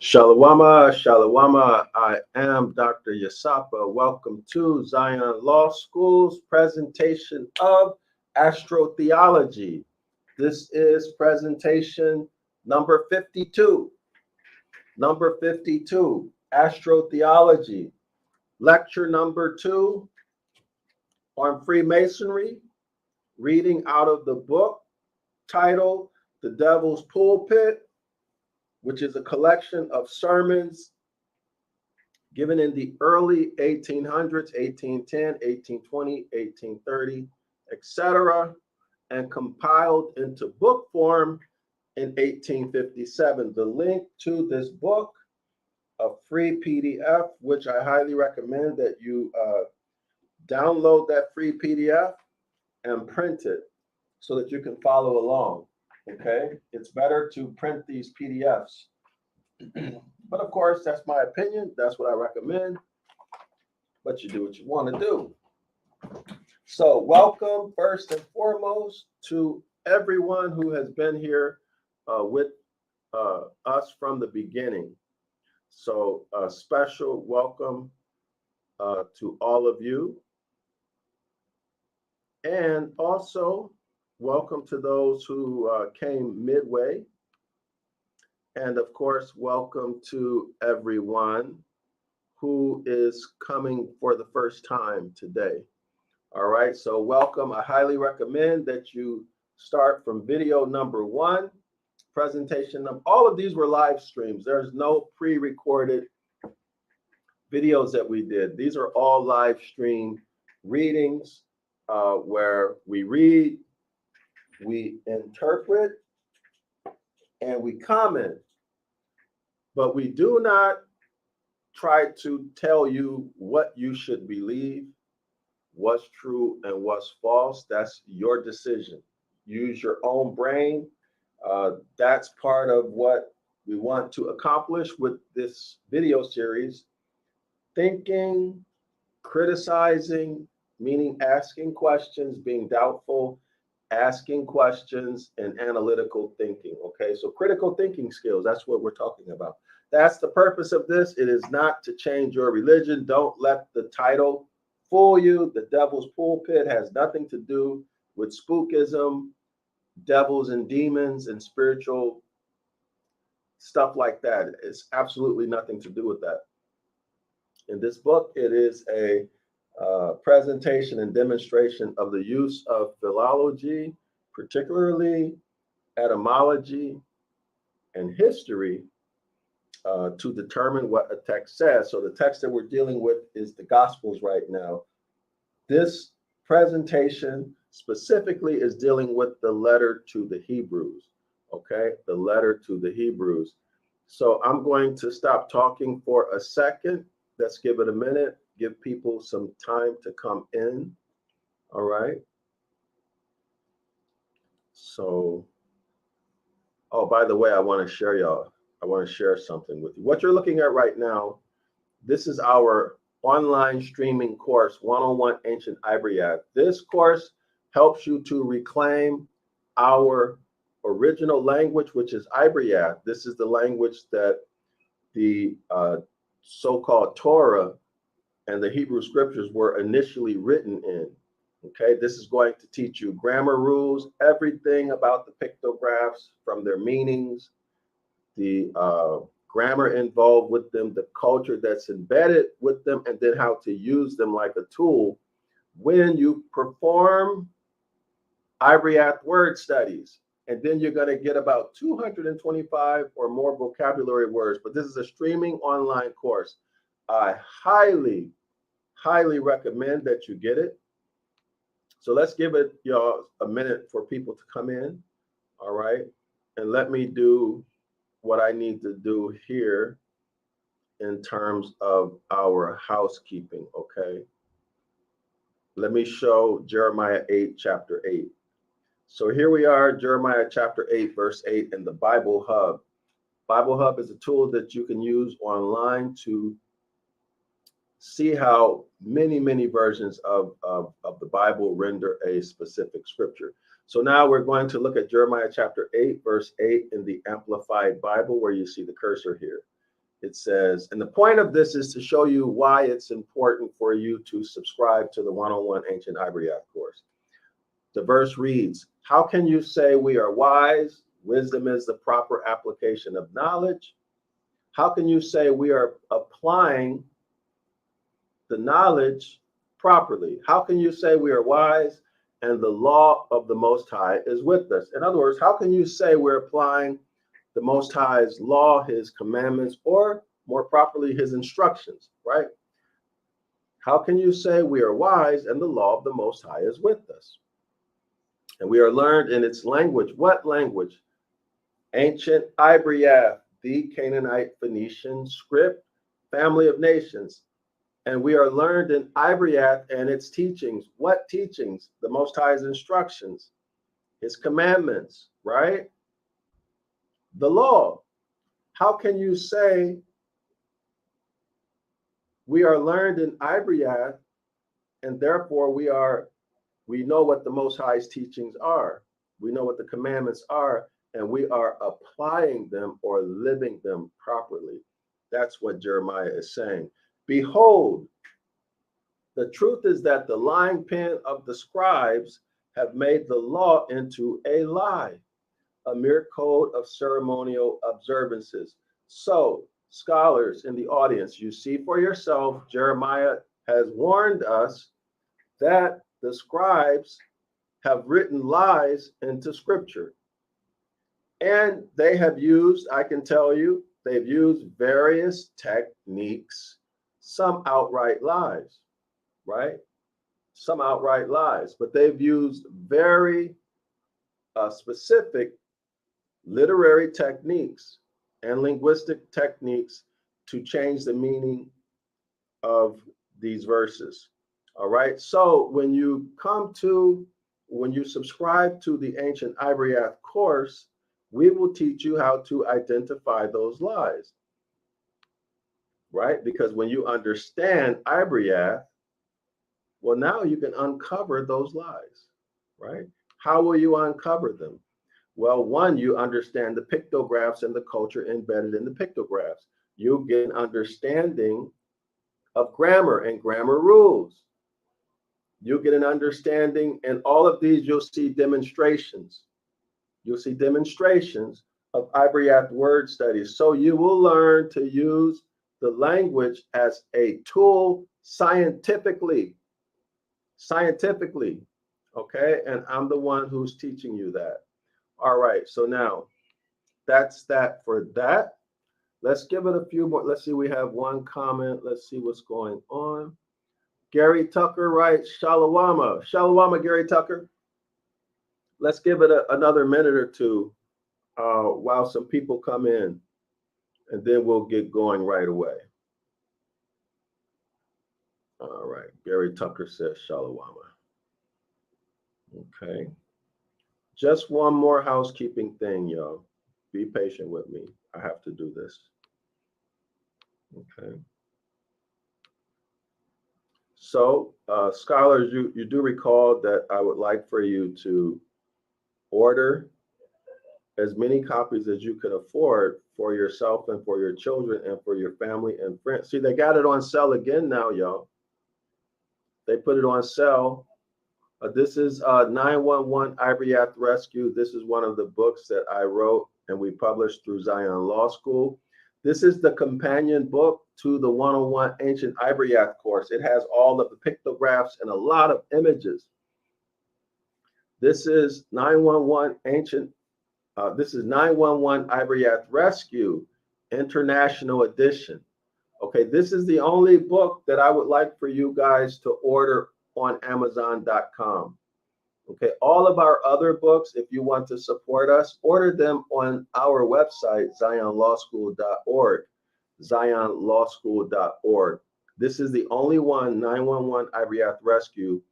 Shalawama, Shalawama, I am Dr. Yasapa. Welcome to Zion Law School's presentation of Astrotheology. This is presentation number 52. Number 52, Astrotheology. Lecture number 2 on Freemasonry, reading out of the book titled The Devil's Pulpit, which is a collection of sermons given in the early 1800s, 1810, 1820, 1830, etc., and compiled into book form in 1857. The link to this book, a free PDF, which I highly recommend that you download that free PDF and print it so that you can follow along. Okay, it's better to print these PDFs. But of course, that's my opinion. That's what I recommend. But you do what you want to do. So welcome, first and foremost, to everyone who has been here with us from the beginning. So a special welcome to all of you. And also, welcome to those who came midway. And of course, welcome to everyone who is coming for the first time today. All right, so welcome. I highly recommend that you start from video number 1, presentation of all of these were live streams. There's no pre-recorded videos that we did. These are all live stream readings where we read, we interpret, and we comment. But we do not try to tell you what you should believe, what's true and what's false. That's your decision. Use your own brain. That's part of what we want to accomplish with this video series. Thinking, criticizing, meaning asking questions, being doubtful, asking questions, and analytical thinking. Okay, so critical thinking skills, that's what we're talking about. That's the purpose of this. It is not to change your religion. Don't let the title fool you. The Devil's Pulpit has nothing to do with spookism, devils and demons, and spiritual stuff like that. It's absolutely nothing to do with that. In this book, it is a presentation and demonstration of the use of philology, particularly etymology and history, to determine what a text says. So the text that we're dealing with is the Gospels right now. This presentation specifically is dealing with the letter to the Hebrews, okay? The letter to the Hebrews. So I'm going to stop talking for a second. Let's give it a minute, give people some time to come in, all right? So, oh, by the way, I want to share something with you. What you're looking at right now, this is our online streaming course, 101 Ancient Ibaryath. This course helps you to reclaim our original language, which is Ibaryath. This is the language that the so-called Torah and the Hebrew scriptures were initially written in. Okay, this is going to teach you grammar rules, everything about the pictographs, from their meanings, the grammar involved with them, the culture that's embedded with them, and then how to use them like a tool when you perform Ibaryath word studies. And then you're going to get about 225 or more vocabulary words. But this is a streaming online course. I highly, highly recommend that you get it. So let's give it y'all a minute for people to come in. All right. And let me do what I need to do here in terms of our housekeeping, okay? Let me show Jeremiah 8, chapter 8. So here we are, Jeremiah chapter 8, verse 8 in the Bible Hub. Bible Hub is a tool that you can use online to see how many versions of the Bible render a specific scripture. So now we're going to look at Jeremiah chapter 8, verse 8 in the Amplified Bible, where you see the cursor here. It says, and the point of this is to show you why it's important for you to subscribe to the 101 Ancient Ibaryath course. The verse reads, how can you say we are wise? Wisdom is the proper application of knowledge. How can you say we are applying the knowledge properly? How can you say we are wise and the law of the Most High is with us? In other words, how can you say we're applying the Most High's law, his commandments, or more properly, his instructions, right? How can you say we are wise and the law of the Most High is with us? And we are learned in its language. What language? Ancient Ibaryath, the Canaanite Phoenician script, family of nations. And we are learned in Ibaryath and its teachings. What teachings? The Most High's instructions, his commandments, right? The law. How can you say we are learned in Ibaryath and therefore we know what the Most High's teachings are. We know what the commandments are, and we are applying them or living them properly. That's what Jeremiah is saying. Behold, the truth is that the lying pen of the scribes have made the law into a lie, a mere code of ceremonial observances. So, scholars in the audience, you see for yourself, Jeremiah has warned us that the scribes have written lies into scripture. And they have used, I can tell you, they've used various techniques, some outright lies, right? Some outright lies, but they've used very specific literary techniques and linguistic techniques to change the meaning of these verses. All right. So when you subscribe to the Ancient Ibaryath course, we will teach you how to identify those lies. Right? Because when you understand Ibaryath, well, now you can uncover those lies. Right? How will you uncover them? Well, one, you understand the pictographs and the culture embedded in the pictographs. You'll get an understanding of grammar and grammar rules. You'll get an understanding, and all of these you'll see demonstrations. You'll see demonstrations of Ibaryath word studies. So you will learn to use the language as a tool scientifically, okay? And I'm the one who's teaching you that. All right, so now that's that for that. Let's give it a few more. Let's see, we have one comment. Let's see what's going on. Gary Tucker writes, Shalawama. Shalawama, Gary Tucker. Let's give it another minute or two while some people come in, and then we'll get going right away. All right. Gary Tucker says Shalawama. Okay. Just one more housekeeping thing, y'all. Be patient with me. I have to do this. Okay. So, scholars, you do recall that I would like for you to order as many copies as you can afford for yourself and for your children and for your family and friends. See, they got it on sale again now, y'all. They put it on sale. This is 911 Ibaryath Rescue. This is one of the books that I wrote and we published through Zion Law School. This is the companion book to the 101 Ancient Ibaryath course. It has all of the pictographs and a lot of images. This is 911 Ibaryath Rescue International Edition. Okay, this is the only book that I would like for you guys to order on Amazon.com. Okay, all of our other books, if you want to support us, order them on our website, zionlawschool.org, zionlawschool.org. This is the only one, 911 Ibaryath Rescue,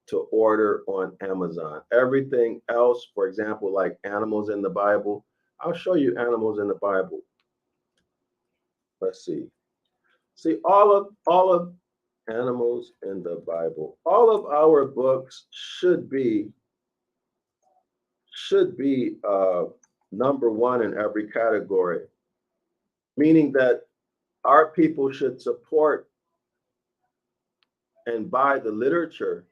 to order on Amazon. Everything else, for example, like animals in the Bible, I'll show you animals in the Bible. Let's see. See, all of animals in the Bible. All of our books should be number one in every category, meaning that our people should support and buy the literature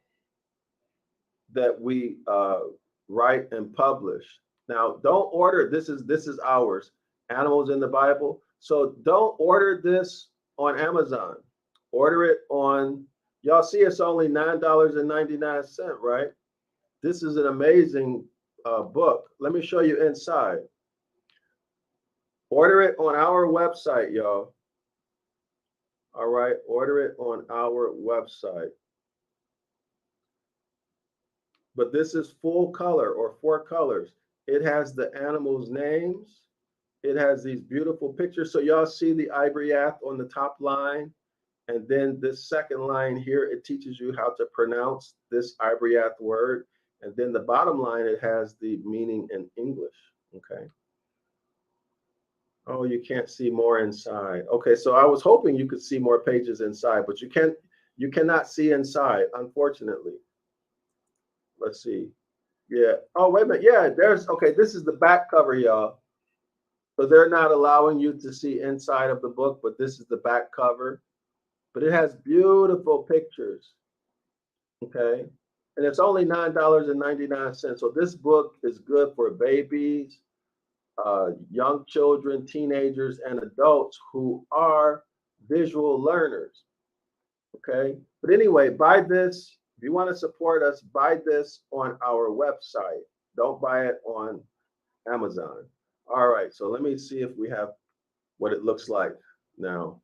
that we write and publish. Now, don't order. This is ours. Animals in the Bible. So don't order this on Amazon. Order it on. Y'all see, it's only $9.99, right? This is an amazing book. Let me show you inside. Order it on our website, y'all. All right, order it on our website. But this is full color or 4 colors. It has the animals' names. It has these beautiful pictures. So y'all see the Ibaryath on the top line. And then this second line here, it teaches you how to pronounce this Ibaryath word. And then the bottom line, it has the meaning in English, okay? Oh, you can't see more inside. Okay, so I was hoping you could see more pages inside, but you cannot see inside, unfortunately. Let's see. Yeah. Oh, wait a minute. Yeah, okay, this is the back cover, y'all. So they're not allowing you to see inside of the book, but this is the back cover. But it has beautiful pictures, okay? And it's only $9.99. So this book is good for babies, young children, teenagers, and adults who are visual learners, okay? But anyway, buy this. If you want to support us, buy this on our website. Don't buy it on Amazon. All right, so let me see if we have what it looks like now.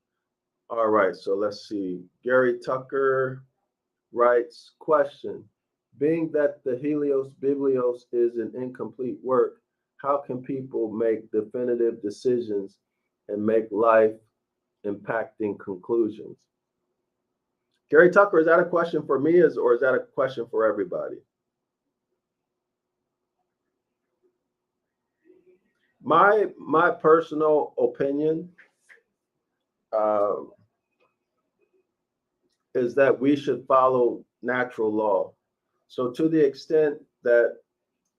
All right, so let's see. Gary Tucker writes, question, being that the Helios Biblios is an incomplete work, how can people make definitive decisions and make life impacting conclusions? Gary Tucker, is that a question for me or is that a question for everybody? My personal opinion is that we should follow natural law. So to the extent that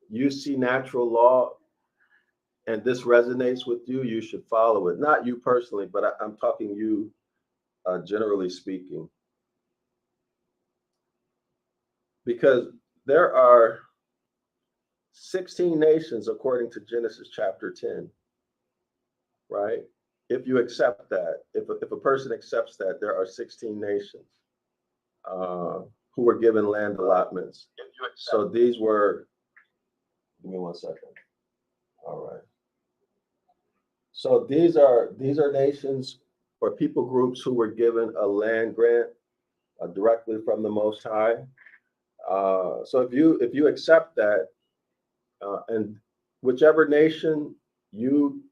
you see natural law and this resonates with you, you should follow it. Not you personally, but I'm talking you generally speaking. Because there are 16 nations according to Genesis chapter 10, right? If you accept that, if a person accepts that, there are 16 nations who were given land allotments. So these were, give me 1 second. All right. So these are nations or people groups who were given a land grant directly from the Most High. So if you accept that, and whichever nation you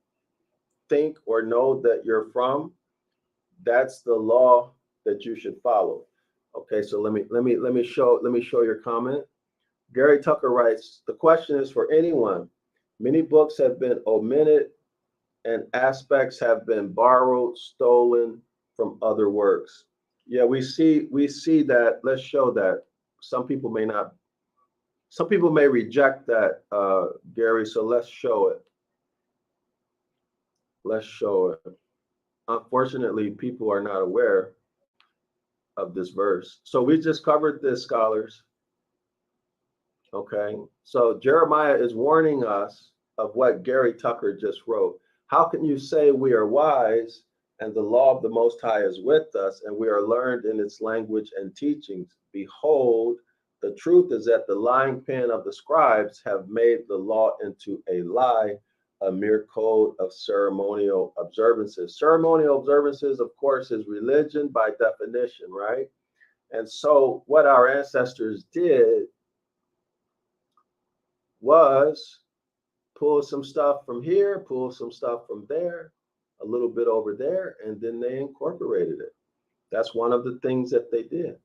think or know that you're from, that's the law that you should follow. Okay, so let me show your comment. Gary Tucker writes, the question is for anyone. Many books have been omitted and aspects have been borrowed, stolen from other works. Yeah, we see that. Let's show that. Some people may reject that, Gary, so let's show it. Let's show it. Unfortunately, people are not aware of this verse. So we just covered this, scholars. Okay, so Jeremiah is warning us of what Gary Tucker just wrote. How can you say we are wise and the law of the Most High is with us and we are learned in its language and teachings? Behold, the truth is that the lying pen of the scribes have made the law into a lie, a mere code of ceremonial observances. Ceremonial observances, of course, is religion by definition, right? And so what our ancestors did was pull some stuff from here, pull some stuff from there, a little bit over there, and then they incorporated it. That's one of the things that they did,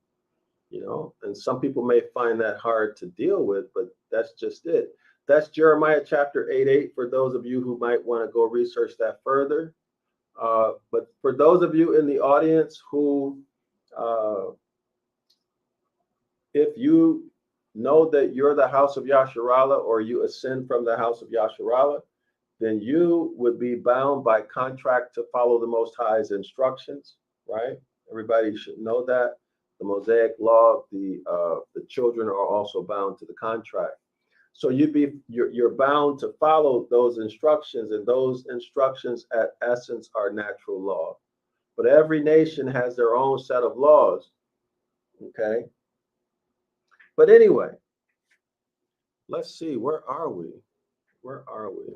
you know, and some people may find that hard to deal with, but that's just it. That's Jeremiah chapter 8:8 for those of you who might want to go research that further. But for those of you in the audience who, if you know that you're the house of Yasharallah or you ascend from the house of Yasharallah, then you would be bound by contract to follow the Most High's instructions, right? Everybody should know that. The Mosaic law, the children are also bound to the contract. So you're bound to follow those instructions, and those instructions at essence are natural law. But every nation has their own set of laws, okay? But anyway, let's see, where are we? Where are we?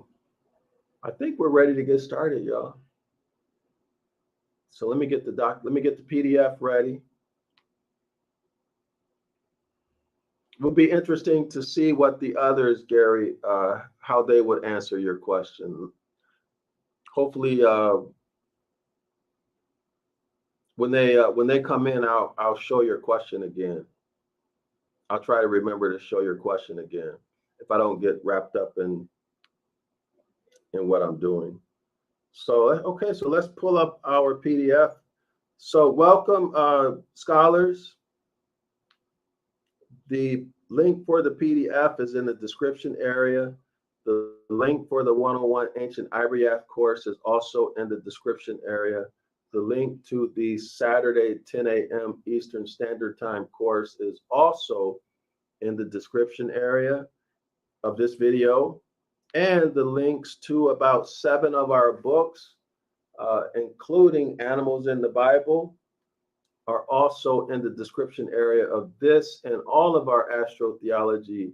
I think we're ready to get started, y'all. So let me get the PDF ready. It will be interesting to see what the others, Gary, how they would answer your question. Hopefully, when they come in, I'll show your question again. I'll try to remember to show your question again if I don't get wrapped up in what I'm doing. So, okay, so let's pull up our PDF. So welcome, scholars. The link for the PDF is in the description area. The link for the 101 Ancient Ibaryath course is also in the description area. The link to the Saturday 10 a.m. Eastern Standard Time course is also in the description area of this video. And the links to about 7 of our books, including Animals in the Bible, are also in the description area of this and all of our astrotheology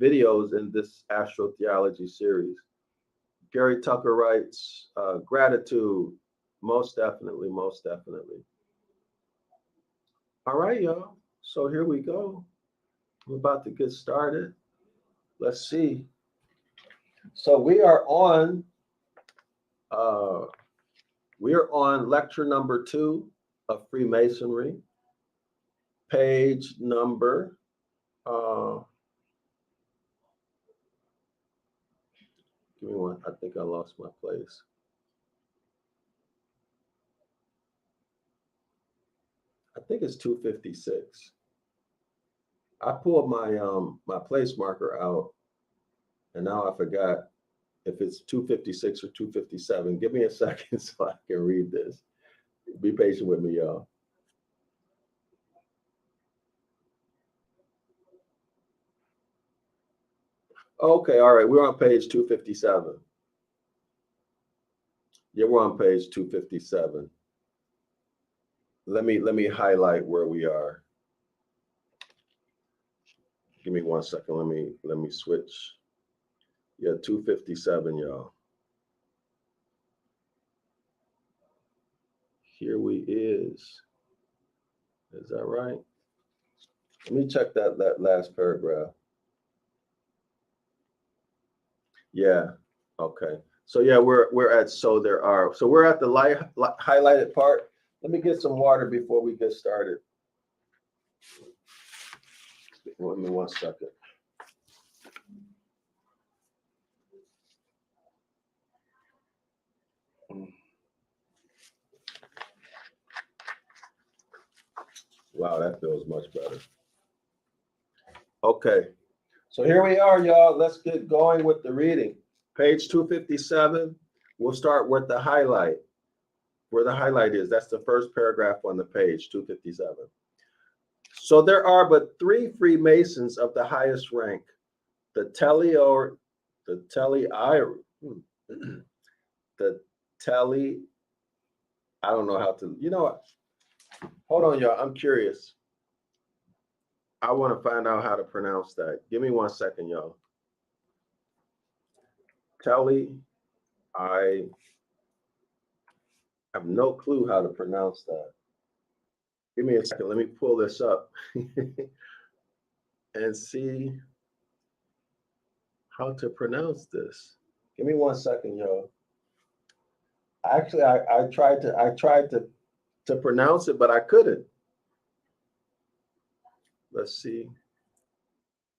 videos in this astrotheology series. Gary Tucker writes, gratitude, most definitely, most definitely. All right, y'all. So here we go. We're about to get started. Let's see. So we are on lecture number 2 of Freemasonry, page number give me one. I think I lost my place. I think it's 256. I pulled my my place marker out, and now I forgot if it's 256 or 257. Give me a second so I can read this. Be patient with me, y'all. Okay, all right, we're on page 257. Yeah, we're on page 257. Let me highlight where we are. Give me one second. Let me switch. Yeah, 257, y'all. Here we is. Is that right? Let me check that last paragraph. Yeah. Okay. So yeah, we're at so there are. So we're at the highlighted part. Let me get some water before we get started. Give me one second. Wow, that feels much better. Okay. So here we are, y'all. Let's get going with the reading. Page 257. We'll start with the highlight. Where the highlight is, that's the first paragraph on the page, 257. So there are but 3 Freemasons of the highest rank, the I don't know how to, you know what? Hold on, y'all. I'm curious. I want to find out how to pronounce that. Give me one second, y'all. I have no clue how to pronounce that. Give me a second. Let me pull this up and see how to pronounce this. Give me one second, y'all. Actually, I tried to pronounce it, but I couldn't. Let's see.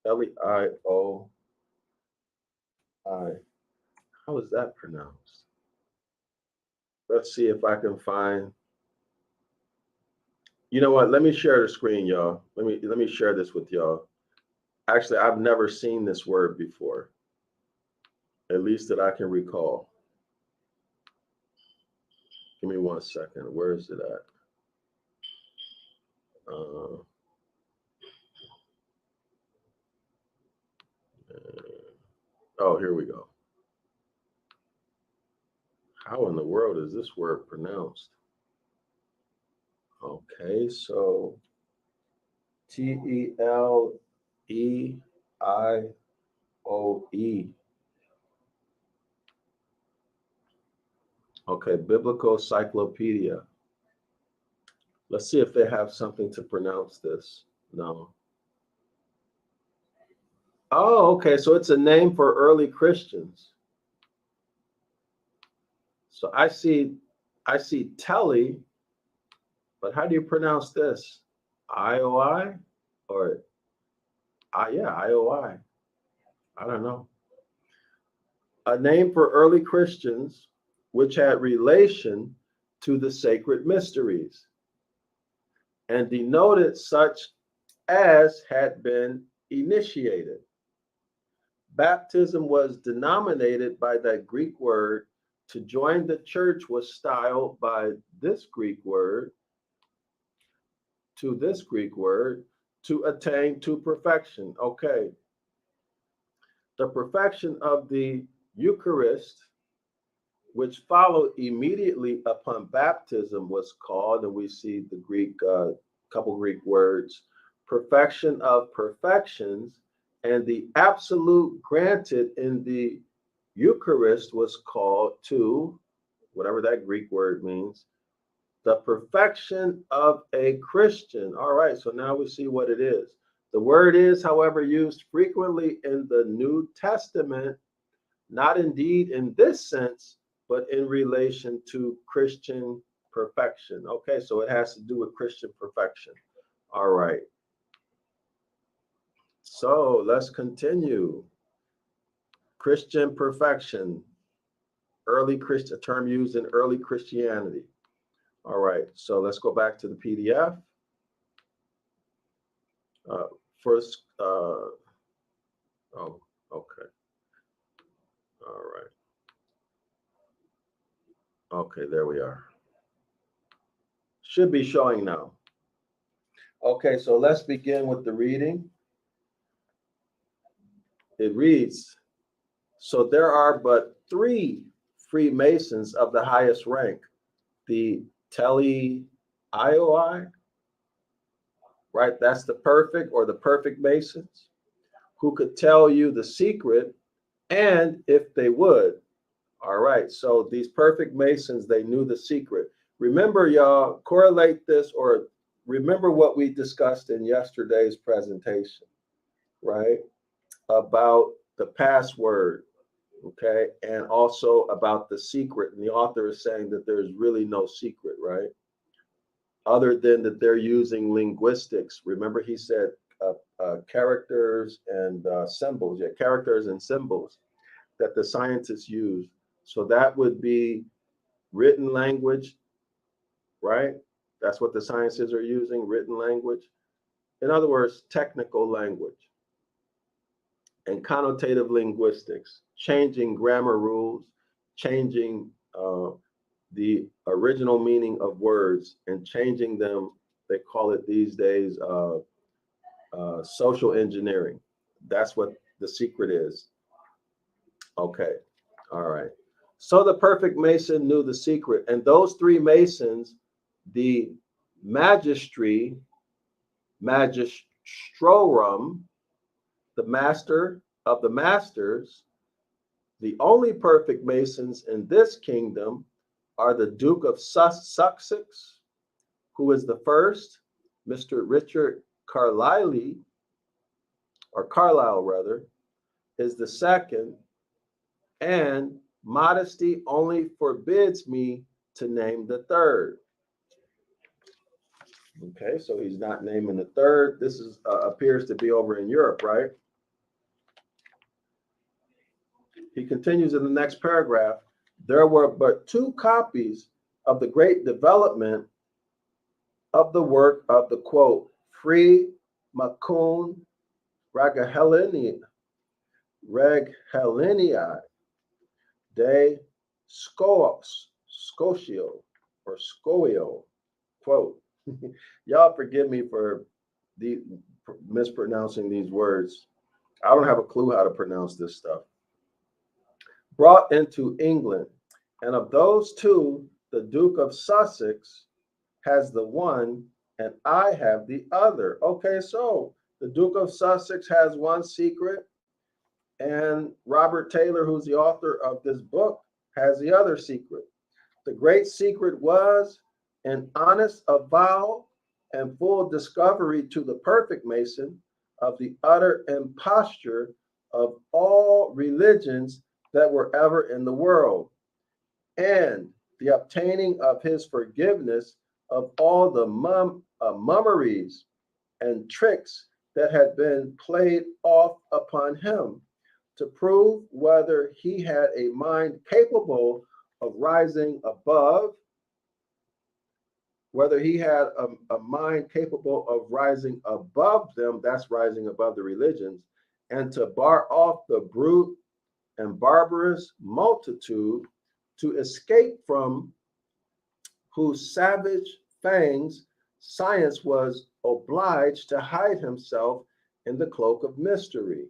Leio. How is that pronounced? Let's see if I can find. You know what? Let me share the screen, y'all. Let me share this with y'all. Actually, I've never seen this word before. at least that I can recall. Give me 1 second. Where is it at? Oh, here we go. How in the world is this word pronounced? Okay, so T-E-L-E-I-O-E. Okay, Biblical Encyclopedia. Let's see if they have something to pronounce this. No. Oh, okay, so it's a name for early Christians. So I see Telly, but how do you pronounce this? I-O-I or yeah, I-O-I. I don't know. A name for early Christians which had relation to the sacred mysteries and denoted such as had been initiated. Baptism was denominated by that Greek word. To join the church was styled by this Greek word, to attain to perfection. Okay. The perfection of the Eucharist, which followed immediately upon baptism, was called, and we see the Greek, couple Greek words, perfection of perfections, and the absolute granted in the Eucharist was called to, whatever that Greek word means, the perfection of a Christian. All right, so now we see what it is. The word is, however, used frequently in the New Testament, not indeed in this sense, but in relation to Christian perfection. Okay, so it has to do with Christian perfection. All right. So let's continue. Christian perfection, early Christian, a term used in early Christianity. All right, so let's go back to the PDF. First, oh, okay. All right. Okay, there we are. Should be showing now. Okay, so let's begin with the reading. It reads, so there are but 3 Freemasons of the highest rank, the Telei, right? That's the perfect or the perfect Masons, who could tell you the secret, and if they would. All right, so these perfect Masons, they knew the secret. Remember, y'all, correlate this or remember what we discussed in yesterday's presentation, right? About the password, okay? And also about the secret. And the author is saying that there's really no secret, right? Other than that they're using linguistics. Remember, he said characters and symbols. Yeah, characters and symbols that the scientists use. So that would be written language, right? That's what the sciences are using, written language. In other words, technical language. And connotative linguistics, changing grammar rules, changing the original meaning of words and changing them. They call it these days social engineering. That's what the secret is. Okay, all right. So the perfect Mason knew the secret, and those 3 Masons, the magistrorum, the master of the masters, the only perfect Masons in this kingdom are the Duke of Sussex, who is the first, Mr. Richard Carlisle rather, is the second, and modesty only forbids me to name the third. Okay, so he's not naming the third. This is appears to be over in Europe, right? He continues in the next paragraph. There were but 2 copies of the great development of the work of the, quote, Free Macun Reghellenii, de Scotio or Scoio, quote. Y'all forgive me for mispronouncing these words. I don't have a clue how to pronounce this stuff. Brought into England. And of those two, the Duke of Sussex has the one and I have the other. Okay, so the Duke of Sussex has one secret, and Robert Taylor, who's the author of this book, has the other secret. The great secret was an honest avowal and full discovery to the perfect Mason of the utter imposture of all religions that were ever in the world, and the obtaining of his forgiveness of all the mummeries and tricks that had been played off upon him, to prove whether he had a mind capable of rising above, whether he had a mind capable of rising above them, that's rising above the religions, and to bar off the brute and barbarous multitude, to escape from whose savage fangs science was obliged to hide himself in the cloak of mystery.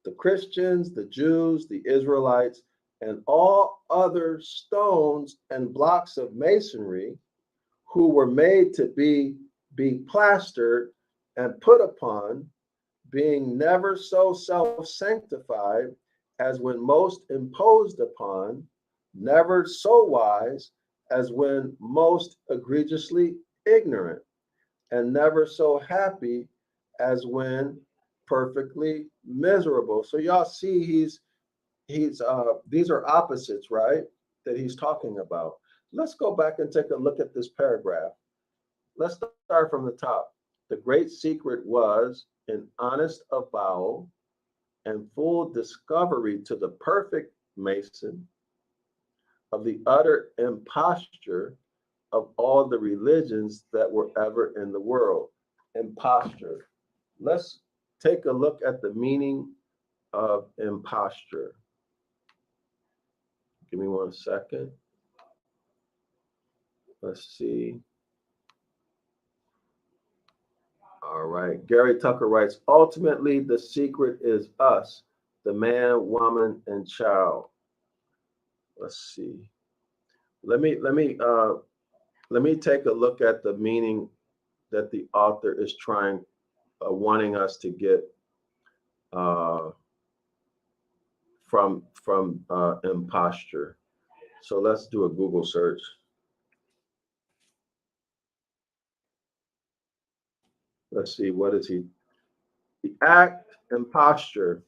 The Christians, the Jews, the Israelites, and all other stones and blocks of masonry who were made to be plastered and put upon, being never so self-sanctified as when most imposed upon, never so wise as when most egregiously ignorant, and never so happy as when perfectly miserable. So y'all see these are opposites, right? That he's talking about. Let's go back and take a look at this paragraph. Let's start from the top. The great secret was an honest avowal and full discovery to the perfect Mason of the utter imposture of all the religions that were ever in the world. Imposture. Let's take a look at the meaning of imposture. Give me 1 second. Let's see. All right. Gary Tucker writes, ultimately, the secret is us, the man, woman, and child. Let's see. Let me take a look at the meaning that the author is wanting us to get from imposture. So let's do a Google search. Let's see, what is he? The act, imposture,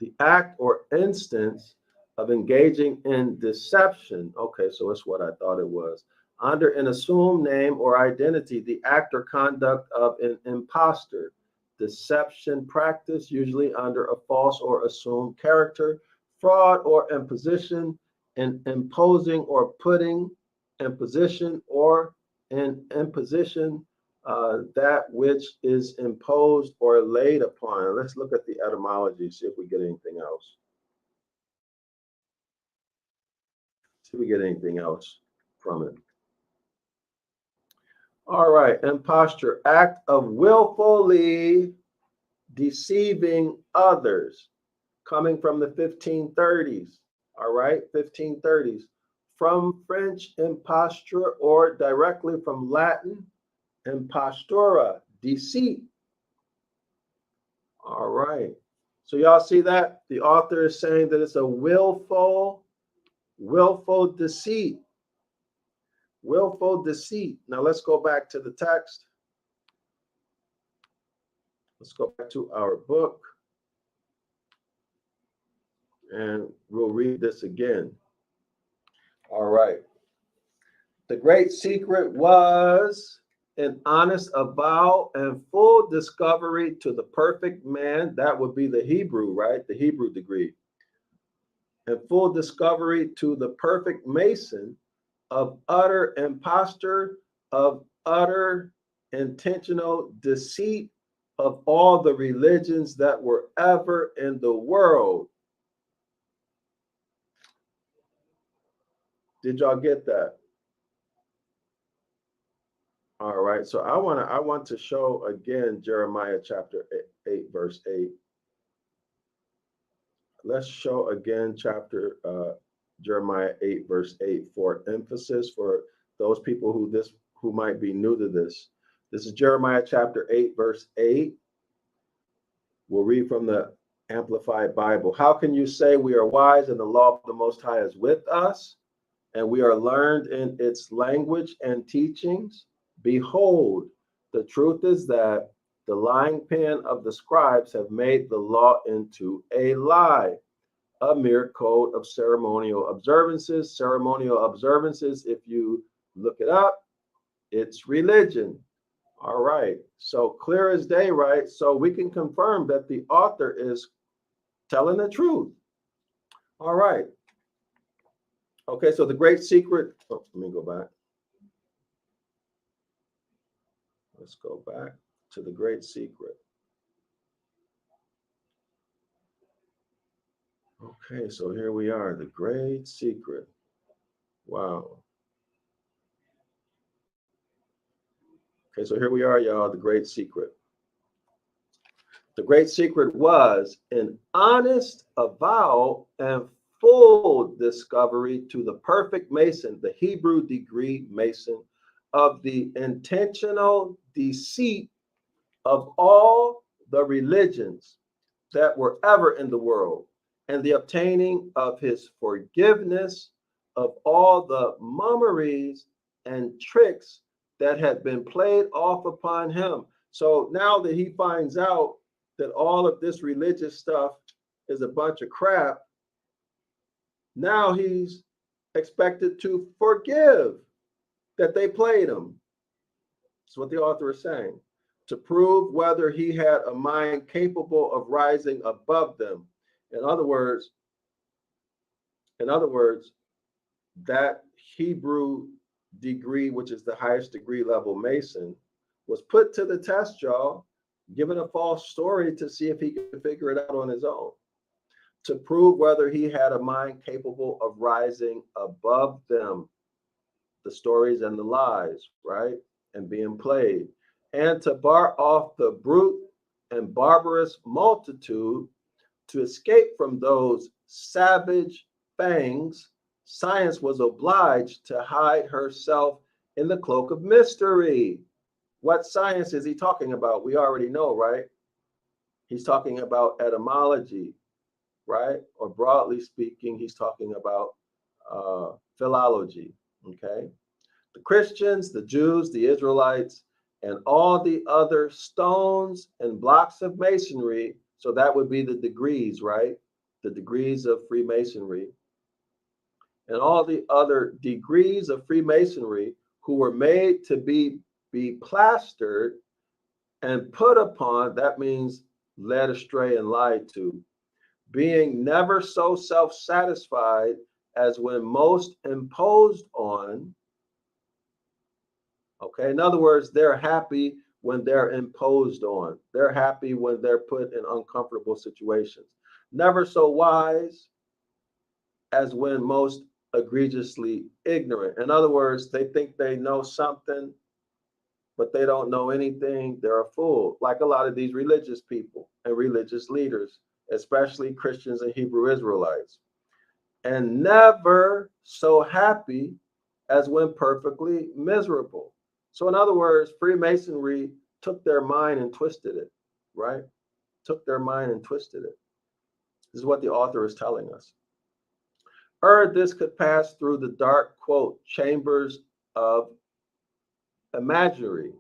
the act or instance of engaging in deception. Okay, so it's what I thought it was. Under an assumed name or identity, the act or conduct of an impostor. Deception practice, usually under a false or assumed character. Fraud or imposition, in imposing or putting in position or in imposition that which is imposed or laid upon. Let's look at the etymology, see if we get anything else. See if we get anything else from it. All right, imposture, act of willfully deceiving others, coming from the 1530s. All right, 1530s. From French, imposture, or directly from Latin, impostura, deceit. All right. So y'all see that? The author is saying that it's a willful deceit. Willful deceit. Now let's go back to the text. Let's go back to our book. And we'll read this again. All right. The great secret was an honest avowal and full discovery to the perfect man. That would be the Hebrew, right? The Hebrew degree. And full discovery to the perfect Mason of utter imposture, of utter intentional deceit of all the religions that were ever in the world. Did y'all get that? All right. So I want to show again Jeremiah chapter 8, verse 8. Let's show again Jeremiah 8, verse 8 for emphasis for those people who might be new to this. This is Jeremiah chapter 8, verse 8. We'll read from the Amplified Bible. How can you say we are wise and the law of the Most High is with us, and we are learned in its language and teachings? Behold, the truth is that the lying pen of the scribes have made the law into a lie, a mere code of ceremonial observances. Ceremonial observances, if you look it up, it's religion. All right, so clear as day, right? So we can confirm that the author is telling the truth. All right. Okay, so the great secret. Oh, let me go back. Let's go back to the great secret. Okay, so here we are, the great secret. Wow. Okay, so here we are, y'all, the great secret. The great secret was an honest avowal and full discovery to the perfect Mason, the Hebrew degree Mason, of the intentional deceit of all the religions that were ever in the world, and the obtaining of his forgiveness of all the mummeries and tricks that had been played off upon him. So now that he finds out that all of this religious stuff is a bunch of crap, now he's expected to forgive that they played him. That's what the author is saying. To prove whether he had a mind capable of rising above them. In other words, that Hebrew degree, which is the highest degree level Mason, was put to the test, y'all, given a false story to see if he could figure it out on his own, to prove whether he had a mind capable of rising above them, the stories and the lies, right, and being played, and to bar off the brute and barbarous multitude. To escape from those savage fangs, science was obliged to hide herself in the cloak of mystery. What science is he talking about? We already know, right? He's talking about etymology, right? Or broadly speaking, he's talking about philology, okay? The Christians, the Jews, the Israelites, and all the other stones and blocks of masonry. So that would be the degrees, right? The degrees of Freemasonry. And all the other degrees of Freemasonry who were made to be plastered and put upon, that means led astray and lied to, being never so self-satisfied as when most imposed on. Okay, in other words, they're happy when they're imposed on. They're happy when they're put in uncomfortable situations. Never so wise as when most egregiously ignorant. In other words, they think they know something, but they don't know anything. They're a fool, like a lot of these religious people and religious leaders, especially Christians and Hebrew Israelites. And never so happy as when perfectly miserable. So in other words, Freemasonry took their mind and twisted it, right? Took their mind and twisted it. This is what the author is telling us. This could pass through the dark, quote, chambers of imaginary,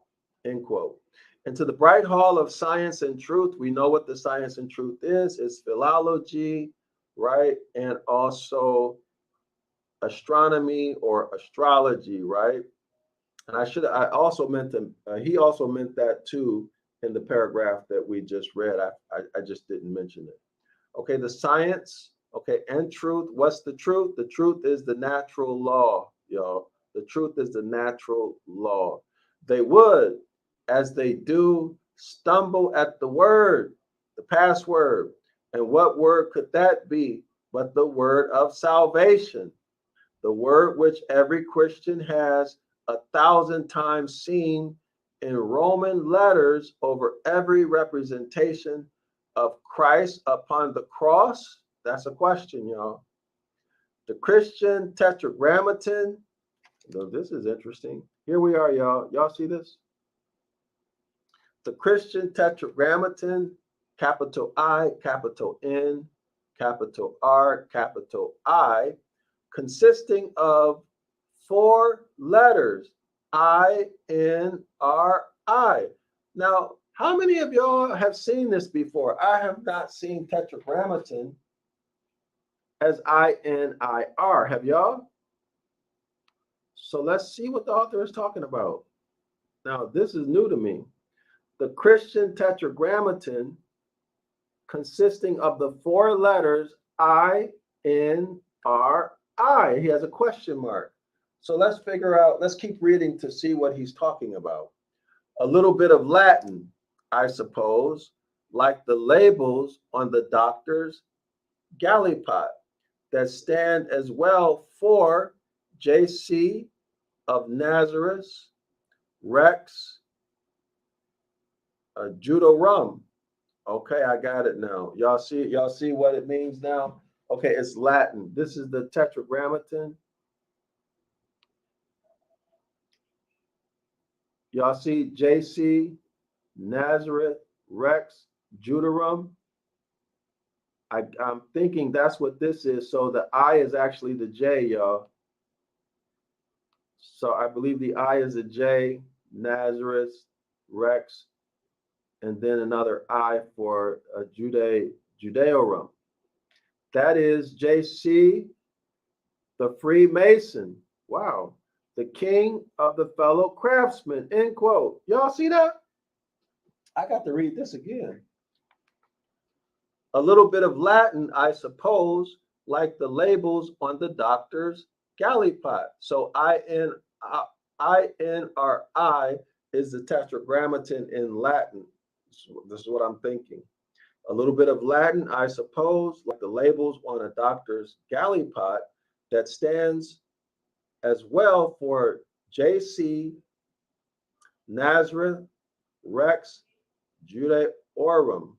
end quote. Into the bright hall of science and truth. We know what the science and truth is. It's philology, right? And also astronomy or astrology, right? And I also meant he also meant that too in the paragraph that we just read. I just didn't mention it. Okay, the science, okay, and truth. What's the truth? The truth is the natural law, y'all. The truth is the natural law. They would, as they do, stumble at the word, the password. And what word could that be but the word of salvation? the word which every Christian has 1,000 times seen in Roman letters over every representation of Christ upon the cross? That's a question, y'all. The Christian Tetragrammaton. So this is interesting. Here we are, y'all. Y'all see this? The Christian Tetragrammaton, capital I, capital N, capital R, capital I, consisting of 4 letters, I, N, R, I. Now, how many of y'all have seen this before? I have not seen Tetragrammaton as I, N, I, R. Have y'all? So let's see what the author is talking about. Now, this is new to me. The Christian Tetragrammaton, consisting of the 4 letters I, N, R, I. He has a question mark. So let's figure out, let's keep reading to see what he's talking about. A little bit of Latin, I suppose, like the labels on the doctor's gallipot that stand as well for JC of Nazareth, Rex, Judorum. Okay, I got it now. Y'all see what it means now? Okay, it's Latin. This is the Tetragrammaton. Y'all see JC, Nazareth, Rex, Judarum. I'm thinking that's what this is. So the I is actually the J, y'all. So I believe the I is a J, Nazareth, Rex, and then another I for Judaeorum. That is JC, the Freemason. Wow. The king of the fellow craftsmen, end quote. Y'all see that? I got to read this again. A little bit of Latin, I suppose, like the labels on the doctor's gallipot. So INRI is the Tetragrammaton in Latin. This is what I'm thinking. A little bit of Latin, I suppose, like the labels on a doctor's gallipot that stands as well for JC, Nazareth, Rex, Judaeorum.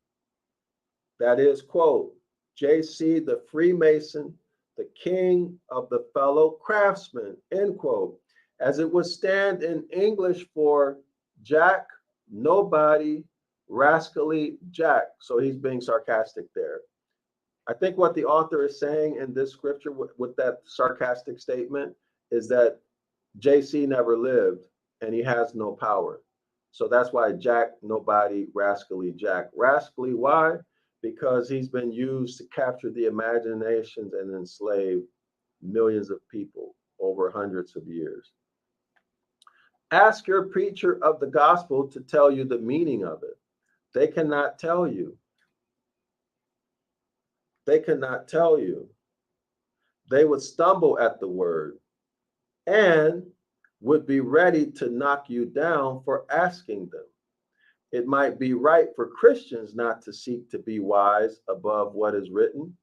That is, quote, JC, the Freemason, the king of the fellow craftsmen, end quote, as it would stand in English for Jack, nobody, rascally Jack. So he's being sarcastic there. I think what the author is saying in this scripture with that sarcastic statement is that JC never lived and he has no power. So that's why Jack, nobody, rascally Jack. Rascally, why? Because he's been used to capture the imaginations and enslave millions of people over hundreds of years. Ask your preacher of the gospel to tell you the meaning of it. They cannot tell you. They cannot tell you. They would stumble at the word and would be ready to knock you down for asking them. It might be right for Christians not to seek to be wise above what is written,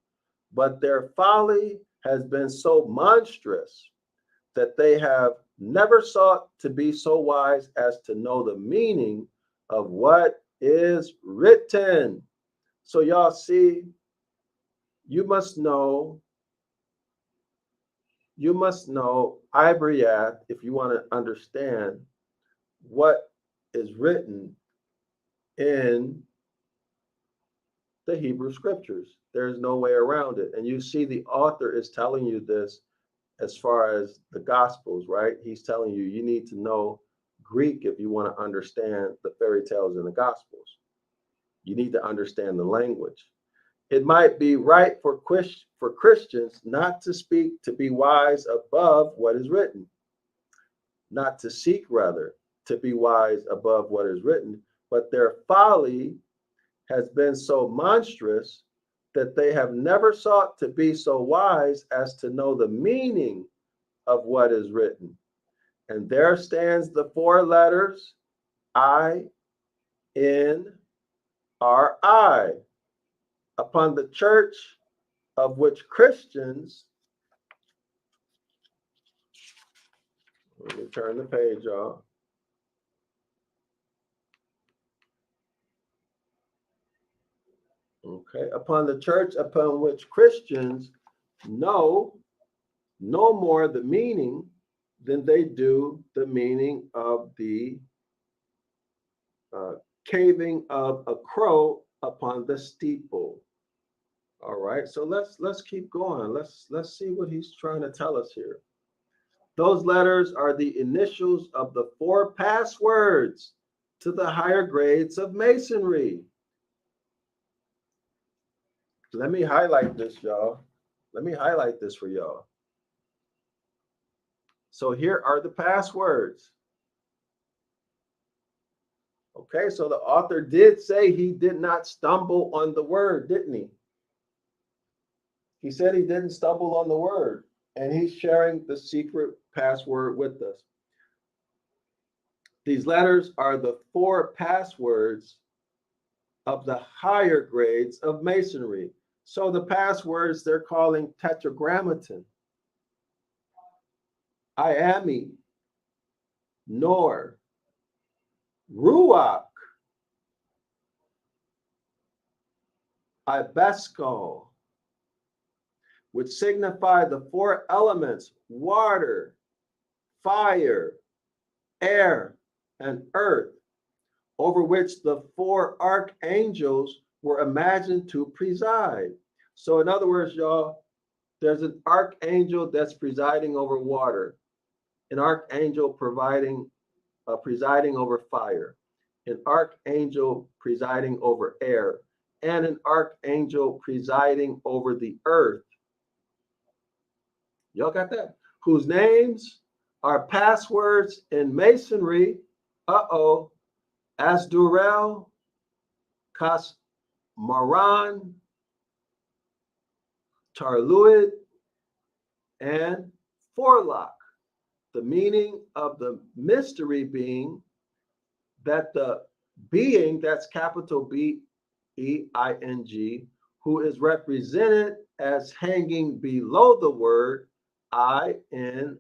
but their folly has been so monstrous that they have never sought to be so wise as to know the meaning of what is written. So y'all see, you must know Ibaryath if you want to understand what is written in the Hebrew scriptures. There's no way around it. And you see the author is telling you this as far as the Gospels, right? He's telling you, you need to know Greek if you want to understand the fairy tales in the Gospels. You need to understand the language. It might be right for Christians not to speak to be wise above what is written, not to seek, rather, to be wise above what is written, but their folly has been so monstrous that they have never sought to be so wise as to know the meaning of what is written. And there stands the 4 letters INRI upon the church of which Christians Let me turn the page, y'all. Okay. Upon the church upon which Christians know no more the meaning than they do the meaning of the caving of a crow upon the steeple. All right, so let's keep going. Let's see what he's trying to tell us here. Those letters are the initials of the 4 passwords to the higher grades of Masonry. Let me highlight this, y'all. Let me highlight this for y'all. So here are the passwords. Okay, so the author did say he did not stumble on the word, didn't he? He said he didn't stumble on the word, and he's sharing the secret password with us. These letters are the 4 passwords of the higher grades of Masonry. So the passwords they're calling tetragrammaton, Iami, Nor, Ruach, Ibesco, which signify the 4 elements: water, fire, air, and earth, over which the 4 archangels were imagined to preside. So in other words, y'all, there's an archangel that's presiding over water, an archangel presiding over fire, an archangel presiding over air, and an archangel presiding over the earth. Y'all got that? Whose names are passwords in Masonry. As Darrell-El, Maran, Tarluid, and Forlock. The meaning of the mystery being that the being, that's capital B-E-I-N-G, who is represented as hanging below the word I-N-R-I,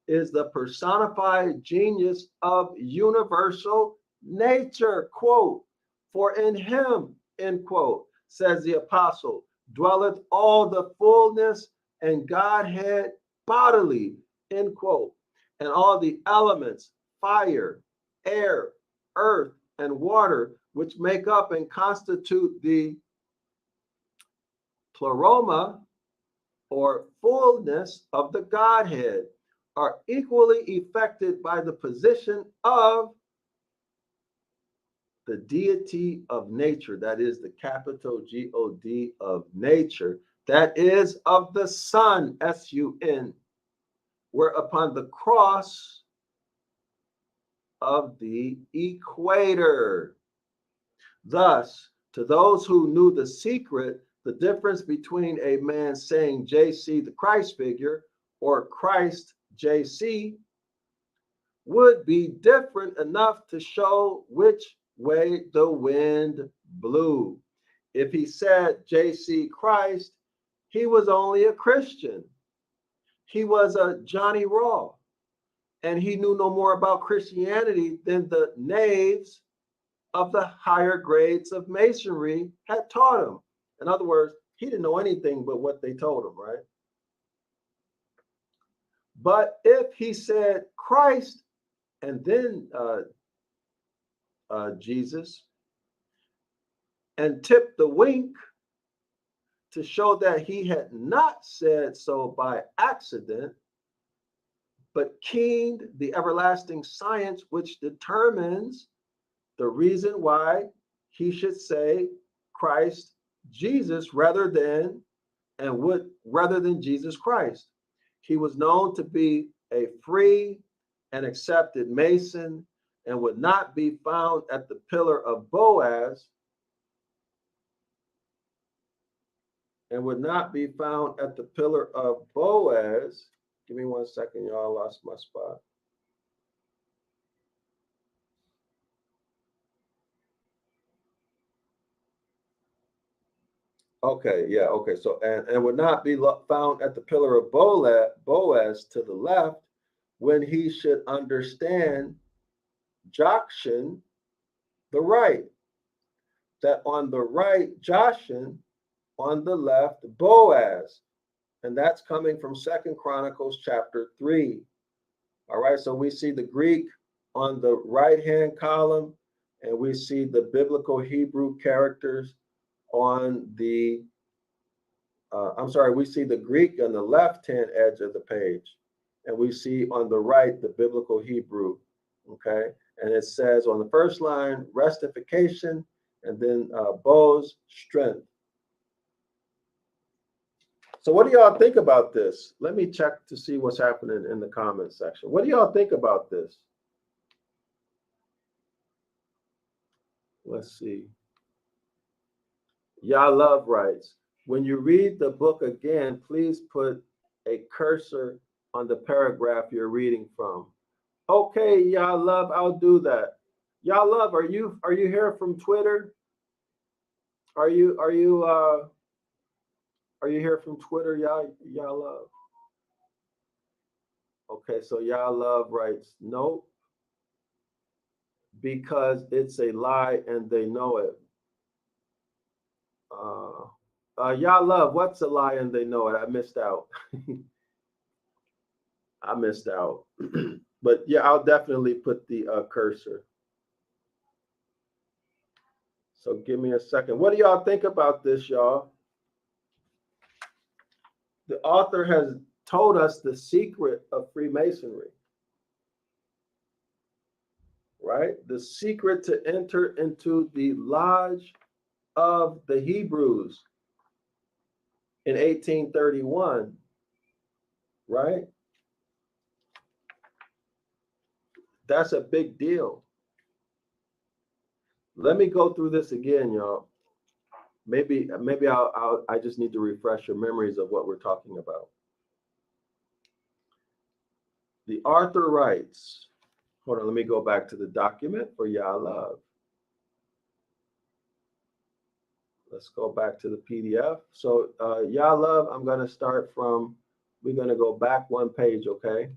is the personified genius of universal nature, quote, for in him, end quote, says the apostle, dwelleth all the fullness and Godhead bodily, end quote, and all the elements, fire, air, earth, and water, which make up and constitute the pleroma, or fullness of the Godhead, are equally affected by the position of the deity of nature, that is the capital G-O-D of nature, that is of the sun, S-U-N, where upon the cross of the equator. Thus, to those who knew the secret, the difference between a man saying JC, the Christ figure, or Christ JC, would be different enough to show which way the wind blew. If he said JC Christ, he was only a Christian. He was a Johnny Raw, and he knew no more about Christianity than the knaves of the higher grades of Masonry had taught him. In other words, he didn't know anything but what they told him, right? But if he said Christ and then Jesus, and tipped the wink to show that he had not said so by accident, but keened the everlasting science which determines the reason why he should say Christ Jesus rather than Jesus Christ. He was known to be a free and accepted Mason and would not be found at the pillar of Boaz, Give me 1 second, y'all. I lost my spot. Okay, yeah, okay. So and would not be found at the pillar of Boaz to the left, when he should understand Jokshan, the right, that on the right, Joshin, on the left, Boaz. And that's coming from Second Chronicles chapter 3. All right, so we see the Greek on the right-hand column, and we see the biblical Hebrew characters on the, we see the Greek on the left-hand edge of the page, and we see on the right the biblical Hebrew, okay? And it says on the first line, restification, and then Boaz, strength. So what do y'all think about this? Let me check to see what's happening in the comment section. What do y'all think about this? Let's see. Y'all love writes, when you read the book again, please put a cursor on the paragraph you're reading from. Okay, y'all love, I'll do that. Y'all love, are you here from Twitter? Are you here from Twitter, y'all love? Okay, so y'all love writes, nope, because it's a lie and they know it. Y'all love, what's a lie and they know it? I missed out. I missed out. But yeah, I'll definitely put the cursor. So give me a second. What do y'all think about this, y'all? The author has told us the secret of Freemasonry, right? The secret to enter into the lodge of the Hebrews in 1831, right? That's a big deal. Let me go through this again, y'all. Maybe I just need to refresh your memories of what we're talking about. The author writes, hold on, let me go back to the document for y'all love. Let's go back to the PDF. So y'all love, I'm going to start from, we're going to go back one page, okay?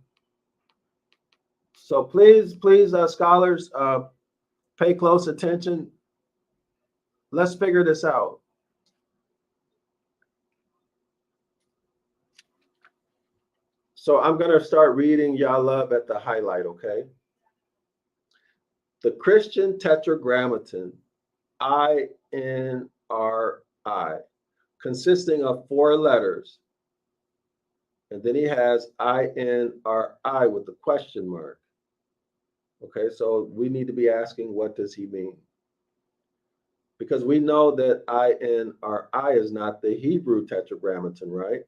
So please, scholars, pay close attention. Let's figure this out. So I'm going to start reading y'all love at the highlight, okay? The Christian Tetragrammaton, INRI, consisting of 4 letters. And then he has INRI with the question mark. Okay, so we need to be asking, what does he mean? Because we know that INRI is not the Hebrew Tetragrammaton, right?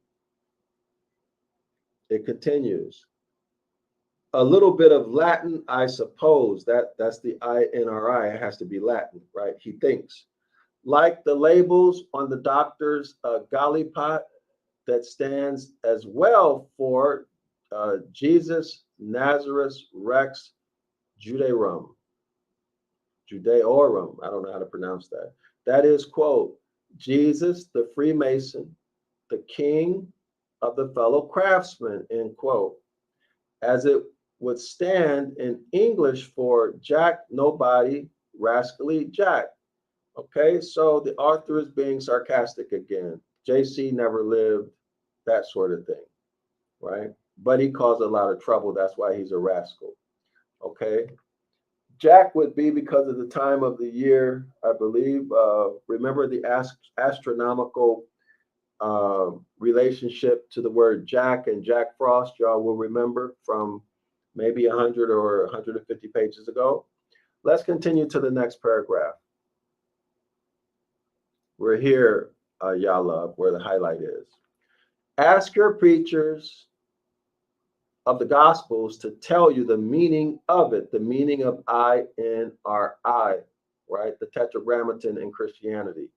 It continues. A little bit of Latin, I suppose. That's the INRI. It has to be Latin, right? He thinks. Like the labels on the doctor's gallipot that stands as well for Jesus, Nazareth, Rex, Judaeorum. I don't know how to pronounce that. That is, quote, Jesus, the Freemason, the king of the fellow craftsmen, end quote. As it would stand in English for Jack, nobody, rascally Jack. Okay, so the author is being sarcastic again. JC never lived, that sort of thing, right? But he caused a lot of trouble. That's why he's a rascal. Okay. Jack would be because of the time of the year, I believe. Remember the astronomical relationship to the word Jack and Jack Frost, y'all will remember from maybe 100 or 150 pages ago. Let's continue to the next paragraph. We're here, y'all love, where the highlight is. Ask your preachers of the Gospels to tell you the meaning of it, the meaning of INRI, right? The Tetragrammaton in Christianity.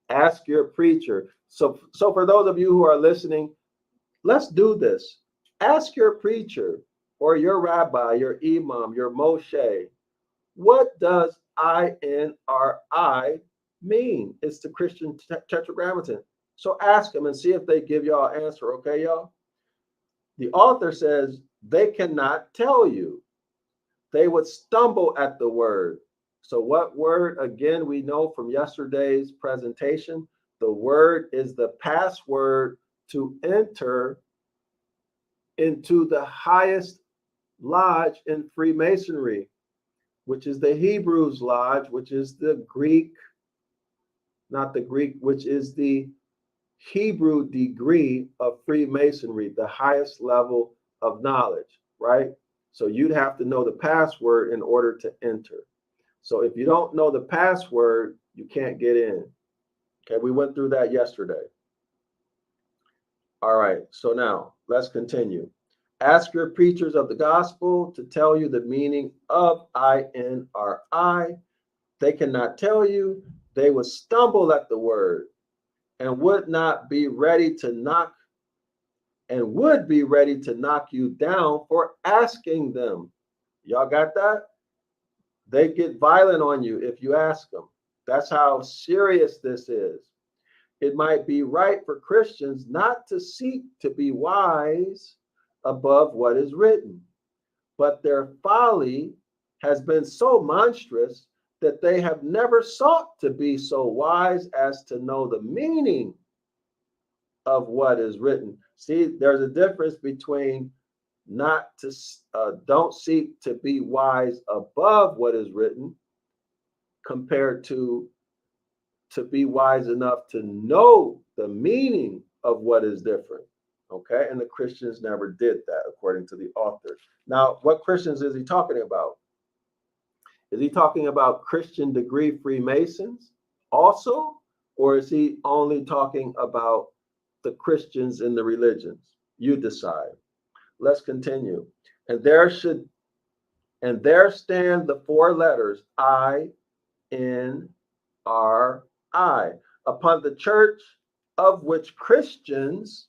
Ask your preacher. So for those of you who are listening, let's do this. Ask your preacher or your rabbi, your imam, your Moshe, what does INRI mean? It's the Christian Tetragrammaton. So ask them and see if they give y'all an answer, okay, y'all? The author says they cannot tell you. They would stumble at the word. So what word? Again, we know from yesterday's presentation, the word is the password to enter into the highest lodge in Freemasonry, which is the Hebrews Lodge, which is the Greek, not the Greek, which is the Hebrew degree of Freemasonry, the highest level of knowledge, right? So you'd have to know the password in order to enter. So if you don't know the password, you can't get in. Okay, we went through that yesterday. All right, so now let's continue. Ask your preachers of the gospel to tell you the meaning of INRI. They cannot tell you. They would stumble at the word and would be ready to knock you down for asking them. Y'all got that? They get violent on you if you ask them. That's how serious this is. It might be right for Christians not to seek to be wise above what is written, but their folly has been so monstrous that they have never sought to be so wise as to know the meaning of what is written. See, there's a difference between don't seek to be wise above what is written compared to be wise enough to know the meaning of what is different. Okay, and the Christians never did that, according to the author. Now, what Christians is he talking about? Is he talking about Christian degree Freemasons also, or is he only talking about the Christians in the religions? You decide. Let's continue. And there stand the four letters INRI upon the church, of which Christians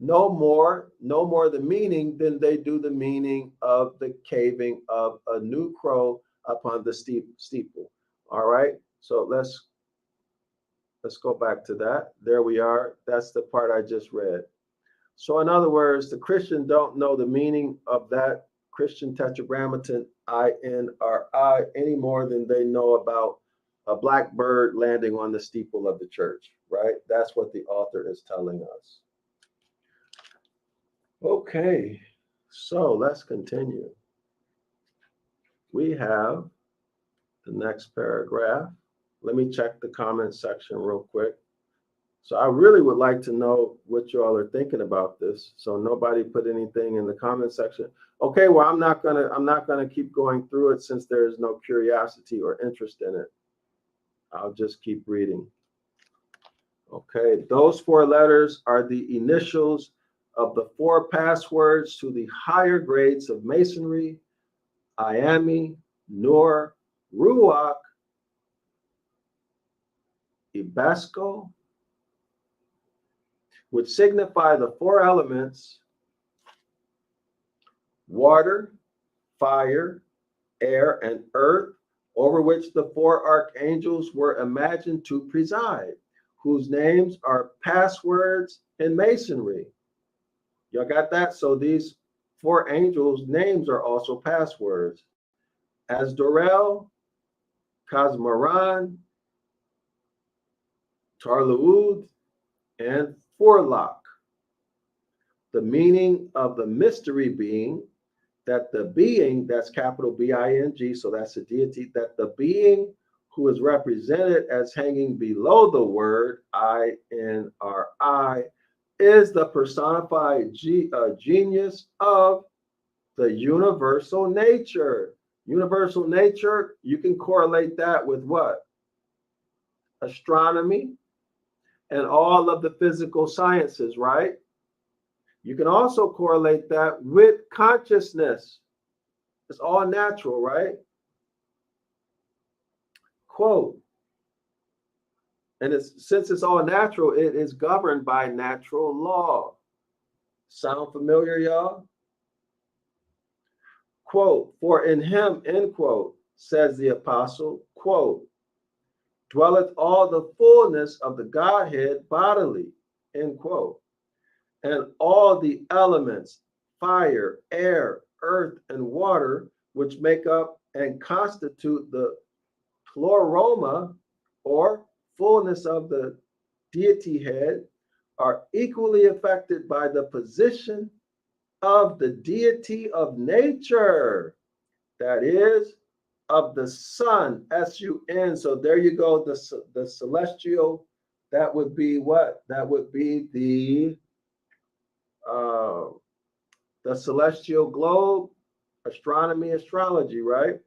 no more the meaning than they do the meaning of the caving of a new crow upon the steeple. All right, so let's go back to that. There we are. That's the part I just read. So in other words, the Christian don't know the meaning of that Christian tetragrammaton INRI any more than they know about a black bird landing on the steeple of the church, right? That's what the author is telling us. Okay, so let's continue. We have the next paragraph. Let me check the comment section real quick. So I really would like to know what you all are thinking about this. So nobody put anything in the comment section. Okay, well, I'm not gonna keep going through it since there is no curiosity or interest in it. I'll just keep reading. Okay, those four letters are the initials of the four passwords to the higher grades of Masonry: Iami, Nur, Ruach, Ibasco, which signify the four elements: water, fire, air, and earth, over which the four archangels were imagined to preside, whose names are passwords in Masonry. Y'all got that? So these four angels' names are also passwords. As Darrell-El, Cosmoran, Tarluud, and Forlock. The meaning of the mystery being that the being, that's capital B-I-N-G, so that's a deity, that the being who is represented as hanging below the word I-N-R-I is the personified genius of the universal nature. Universal nature, you can correlate that with what? Astronomy and all of the physical sciences, right? You can also correlate that with consciousness. It's all natural, right? Quote, and since it's all natural, it is governed by natural law. Sound familiar, y'all? Quote, for in him, end quote, says the apostle, quote, dwelleth all the fullness of the Godhead bodily, end quote. and all the elements, fire, air, earth, and water, which make up and constitute the pleroma, or fullness of the deity head, are equally affected by the position of the deity of nature, that is, of the sun, S-U-N. So there you go, the celestial, that would be what? That would be the celestial globe, astronomy, astrology, right?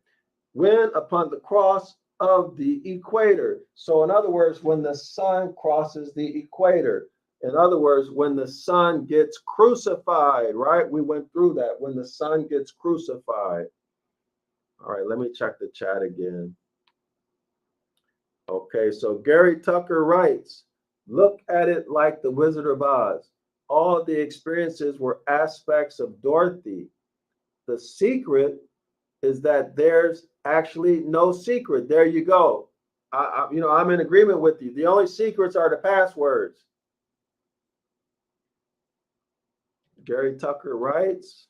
When upon the cross of the equator. So in other words, when the sun crosses the equator. In other words, when the sun gets crucified, right? We went through that, when the sun gets crucified. All right, let me check the chat again. Okay, so Gary Tucker writes, look at it like the Wizard of Oz. All the experiences were aspects of Dorothy. The secret is that there's actually no secret. There you go. I'm in agreement with you. The only secrets are the passwords. Gary Tucker writes,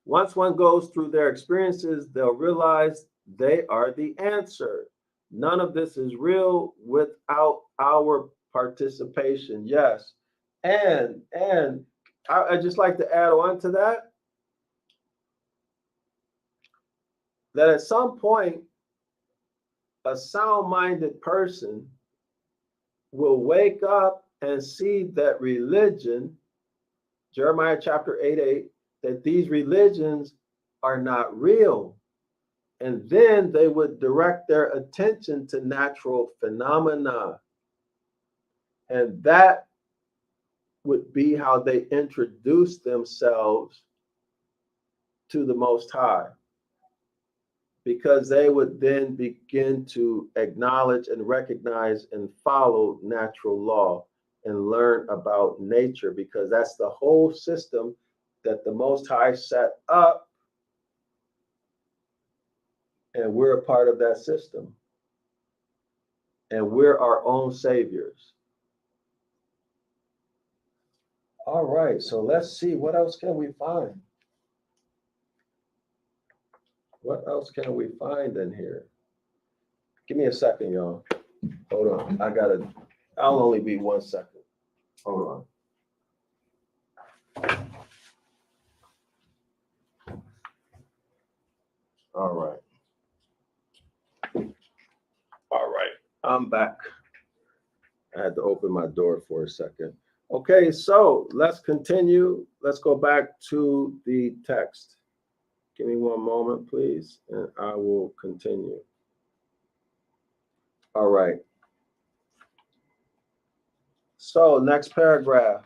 once one goes through their experiences, they'll realize they are the answer. None of this is real without our participation. Yes. And I'd just like to add on to that, that at some point, a sound-minded person will wake up and see that religion, Jeremiah chapter 8:8, that these religions are not real. And then they would direct their attention to natural phenomena. And that would be how they introduce themselves to the Most High, because they would then begin to acknowledge and recognize and follow natural law and learn about nature, because that's the whole system that the Most High set up, and we're a part of that system, and we're our own saviors. All right, so let's see, what else can we find? What else can we find in here? Give me a second, y'all. Hold on. I'll only be 1 second. Hold on. All right. All right. I'm back. I had to open my door for a second. Okay, so let's continue. Let's go back to the text. Give me one moment, please, and I will continue. All right. So next paragraph.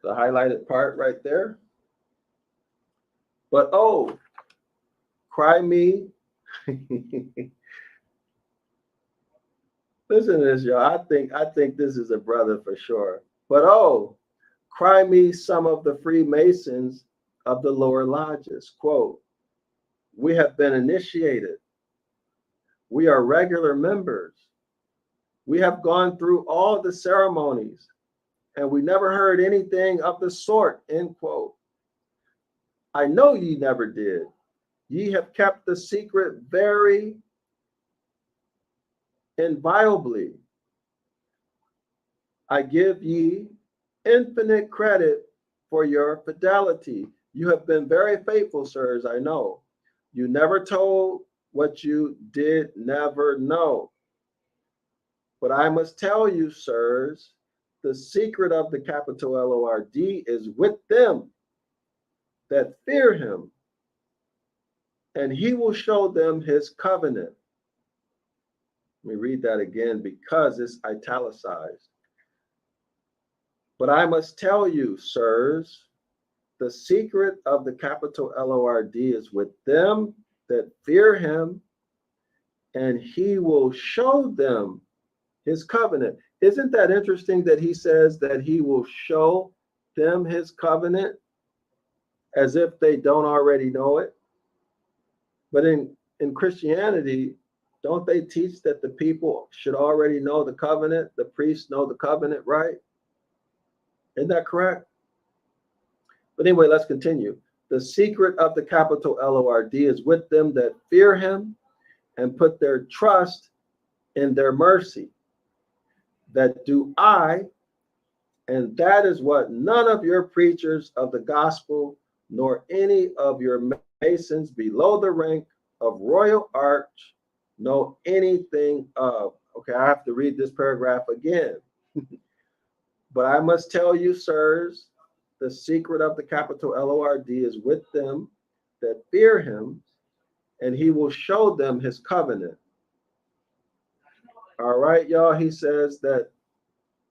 The highlighted part right there. But oh, cry me. Listen to this, y'all. I think this is a brother for sure. But oh, cry me some of the Freemasons of the lower lodges. Quote, we have been initiated. We are regular members. We have gone through all the ceremonies, and we never heard anything of the sort, end quote. I know ye never did. Ye have kept the secret very inviolably. I give ye infinite credit for your fidelity. You have been very faithful, sirs, I know. You never told what you did never know. But I must tell you, sirs, the secret of the capital L-O-R-D is with them that fear him, and he will show them his covenant. Let me read that again because it's italicized. But I must tell you, sirs, the secret of the capital L-O-R-D is with them that fear him, and he will show them his covenant. Isn't that interesting that he says that he will show them his covenant as if they don't already know it? But in Christianity, Don't they teach that the people should already know the covenant? The priests know the covenant, right? Isn't that correct? But anyway, let's continue. The secret of the capital L-O-R-D is with them that fear him and put their trust in their mercy, that do I, and that is what none of your preachers of the gospel, nor any of your masons below the rank of royal arch know anything of. Okay, I have to read this paragraph again. But I must tell you, sirs, the secret of the capital L-O-R-D is with them that fear him, and he will show them his covenant. All right, y'all, he says that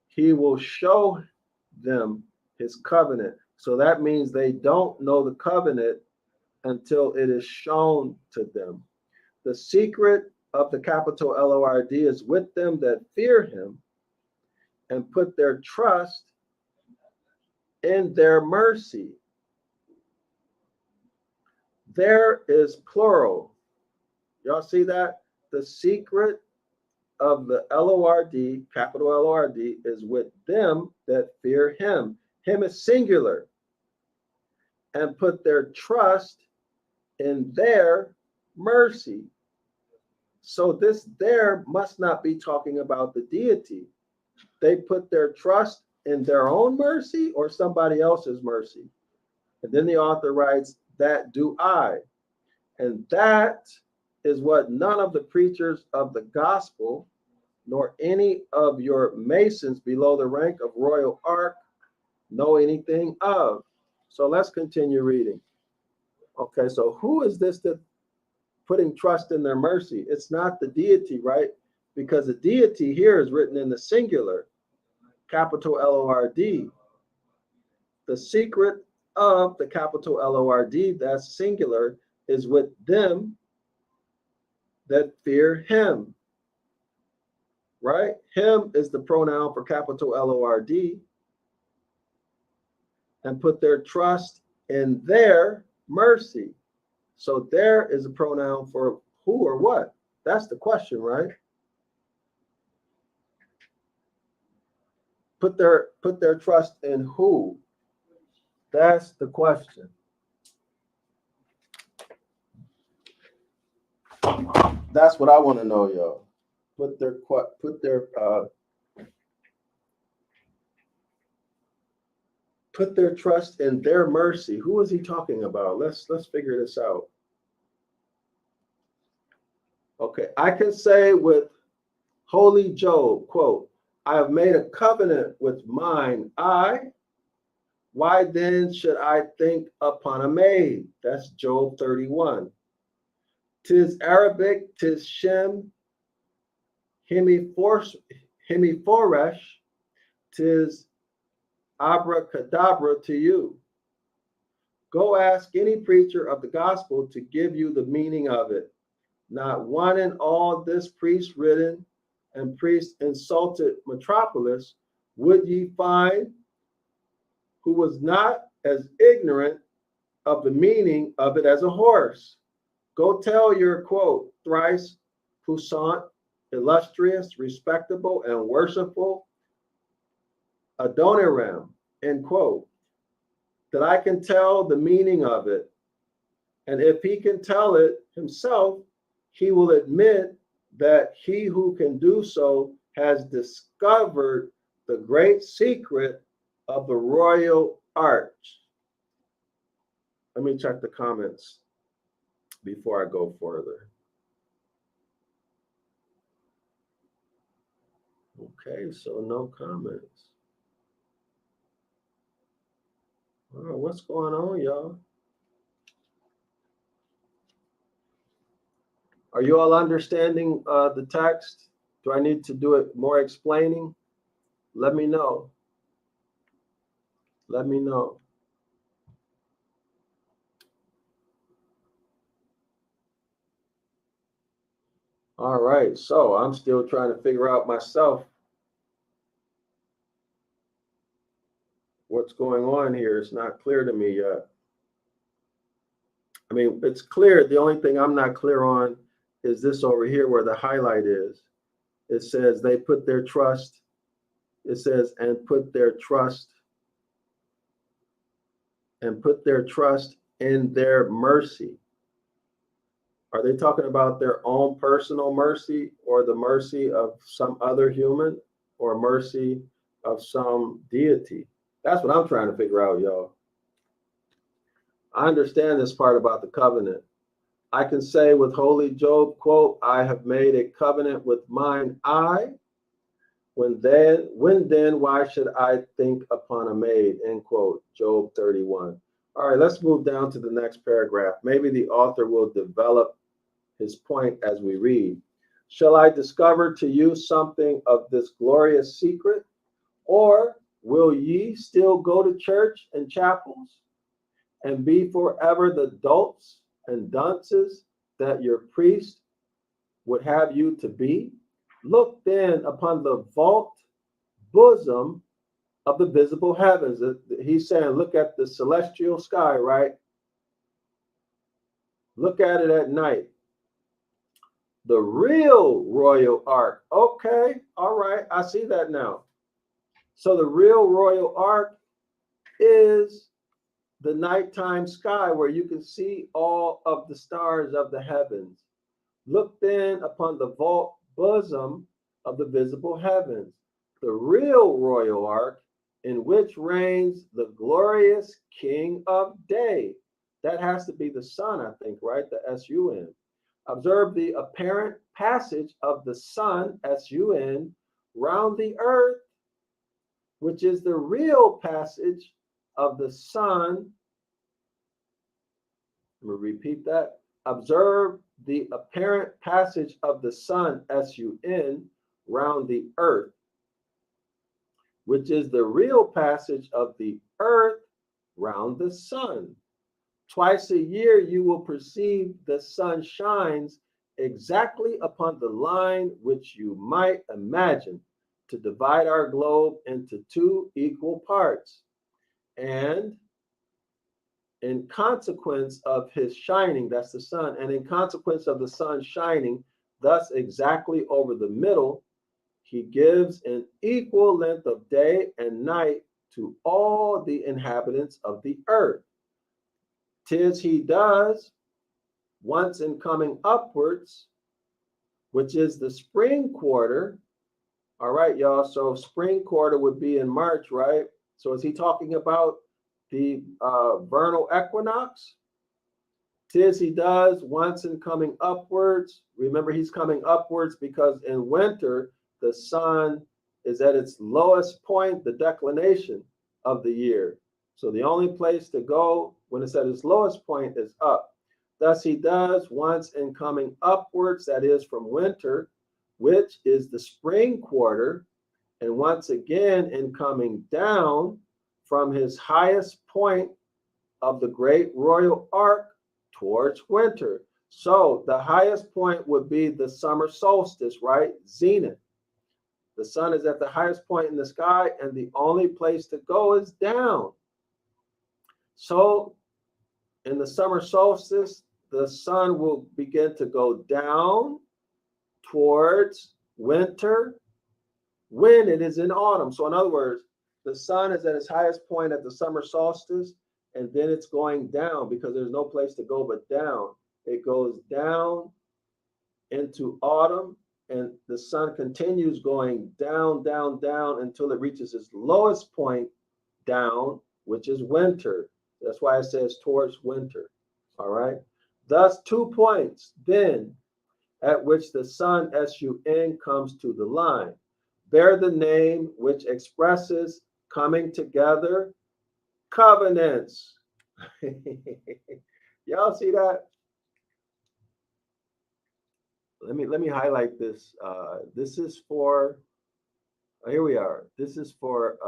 he will show them his covenant. So that means they don't know the covenant until it is shown to them. The secret of the capital L-O-R-D is with them that fear him and put their trust in their mercy. There is plural. Y'all see that? The secret of the L-O-R-D, capital L-O-R-D, is with them that fear him. Him is singular. And put their trust in their mercy. So this there must not be talking about the deity. They put their trust in their own mercy or somebody else's mercy. And then the author writes, that do I. And that is what none of the preachers of the gospel, nor any of your masons below the rank of royal ark know anything of. So let's continue reading. Okay, so who is this that putting trust in their mercy? It's not the deity, right? Because the deity here is written in the singular, capital L-O-R-D. The secret of the capital L-O-R-D, that's singular, is with them that fear him, right? Him is the pronoun for capital L-O-R-D, and put their trust in their mercy. So there is a pronoun for who or what? That's the question, right? Put their trust in who? That's the question. That's what I want to know, y'all. Put their trust in their mercy. Who is he talking about? Let's figure this out. Okay, I can say with holy Job, quote, I have made a covenant with mine eye. Why then should I think upon a maid? That's Job 31. 'Tis Arabic, 'tis Shem, Hemiforesh, 'tis abracadabra to you. Go ask any preacher of the gospel to give you the meaning of it. Not one in all this priest-ridden and priest-insulted metropolis would ye find who was not as ignorant of the meaning of it as a horse. Go tell your, quote, thrice puissant, illustrious, respectable, and worshipful Adoniram, end quote, that I can tell the meaning of it. And if he can tell it himself, he will admit that he who can do so has discovered the great secret of the royal arch. Let me check the comments before I go further. Okay, so no comments. Oh, what's going on, y'all? Are you all understanding the text? Do I need to do it more explaining? Let me know. Let me know. All right, so I'm still trying to figure out myself what's going on here. It's not clear to me yet. I mean, it's clear. The only thing I'm not clear on is this over here where the highlight is. It says they put their trust. It says, and put their trust in their mercy. Are they talking about their own personal mercy, or the mercy of some other human, or mercy of some deity? That's what I'm trying to figure out, y'all. I understand this part about the covenant. I can say with Holy Job, quote, I have made a covenant with mine eye. When then, why should I think upon a maid, end quote, Job 31. All right, let's move down to the next paragraph. Maybe the author will develop his point as we read. Shall I discover to you something of this glorious secret? Or will ye still go to church and chapels and be forever the dolts and dunces that your priest would have you to be? Look then upon the vault bosom of the visible heavens. He's saying, look at the celestial sky, right? Look at it at night. The real royal ark. Okay, all right, I see that now. So the real royal ark is the nighttime sky where you can see all of the stars of the heavens. Look then upon the vault bosom of the visible heavens, the real royal ark in which reigns the glorious King of day. That has to be the sun, I think, right? The S-U-N. Observe the apparent passage of the sun, S-U-N, round the earth, which is the real passage of the sun. I'm going to repeat that. Observe the apparent passage of the sun, S-U-N, round the earth, which is the real passage of the earth round the sun. Twice a year you will perceive the sun shines exactly upon the line which you might imagine to divide our globe into two equal parts. And in consequence of his shining, that's the sun, and in consequence of the sun shining thus exactly over the middle, he gives an equal length of day and night to all the inhabitants of the earth. 'Tis he does once in coming upwards, which is the spring quarter. All right, y'all. So spring quarter would be in March, right? So is he talking about the vernal equinox? 'Tis he does once in coming upwards. Remember, he's coming upwards because in winter, the sun is at its lowest point, the declination of the year. So the only place to go when it's at its lowest point is up. Thus he does once in coming upwards, that is from winter, which is the spring quarter, and once again in coming down from his highest point of the great royal arc towards winter. So the highest point would be the summer solstice, right? Zenith. The sun is at the highest point in the sky, and the only place to go is down. So in the summer solstice, the sun will begin to go down towards winter when it is in autumn. So in other words, the sun is at its highest point at the summer solstice, and then it's going down because there's no place to go but down. It goes down into autumn, and the sun continues going down, down, down until it reaches its lowest point down, which is winter. That's why it says towards winter. All right. Thus, 2 points then at which the sun, S-U-N, comes to the line, bear the name which expresses coming together, covenants. Y'all see that? Let me highlight this. This is for, here we are. This is for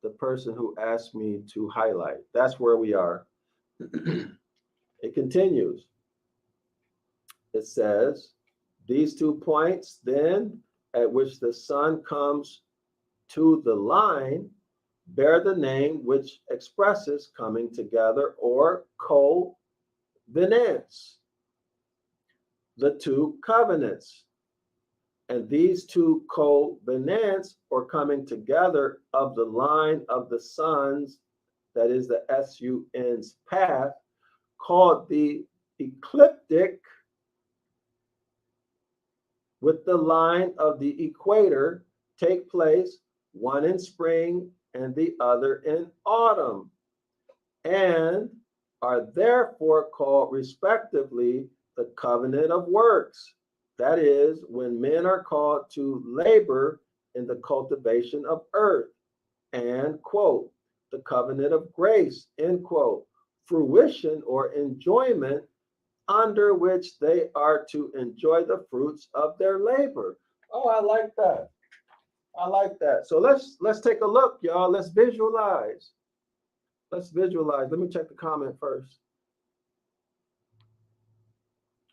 the person who asked me to highlight. That's where we are. It continues. It says, these 2 points then at which the sun comes to the line bear the name which expresses coming together or covenants. the two covenants. And these two covenants, or coming together of the line of the sons, that is the SUN's path, called the ecliptic, with the line of the equator, take place, one in spring and the other in autumn, and are therefore called respectively the covenant of works. That is, when men are called to labor in the cultivation of earth, and, quote, the covenant of grace, end quote, fruition or enjoyment, under which they are to enjoy the fruits of their labor. Oh, I like that. I like that. So let's take a look, y'all. Let's visualize. Let's visualize. Let me check the comment first.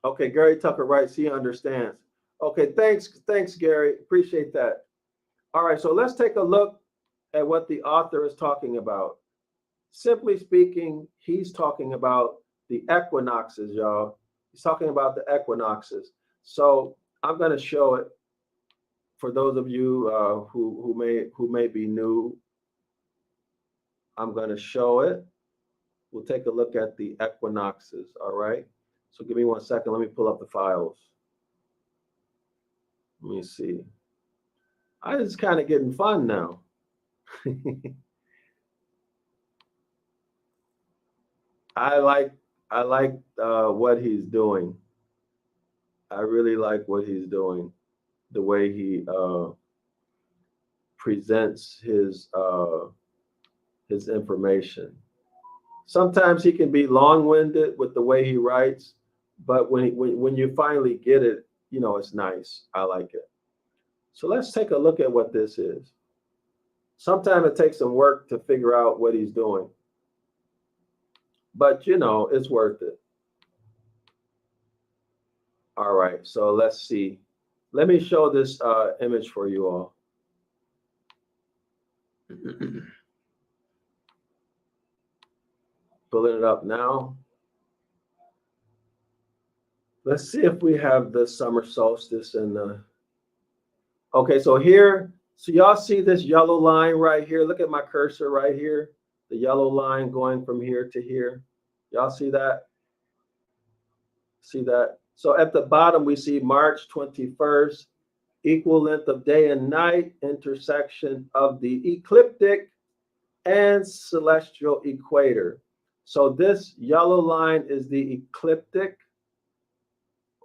Okay, Gary Tucker writes, he understands. Okay, thanks, Gary. Appreciate that. All right, so let's take a look at what the author is talking about. Simply speaking, he's talking about the equinoxes, y'all. He's talking about the equinoxes. So I'm going to show it for those of you who may be new. I'm going to show it. We'll take a look at the equinoxes. All right. So give me 1 second. Let me pull up the files. Let me see. It's kind of getting fun now. I like what he's doing. I really like what he's doing, the way he presents his information. Sometimes he can be long-winded with the way he writes, but when you finally get it, it's nice. I like it. So let's take a look at what this is. Sometimes it takes some work to figure out what he's doing, but it's worth it. All right, so let's see. Let me show this image for you all. Pulling it up now. Let's see if we have the summer solstice and the. Okay, so here, so y'all see this yellow line right here? Look at my cursor right here. The yellow line going from here to here. Y'all see that? See that? So at the bottom, we see March 21st, equal length of day and night, intersection of the ecliptic and celestial equator. So this yellow line is the ecliptic,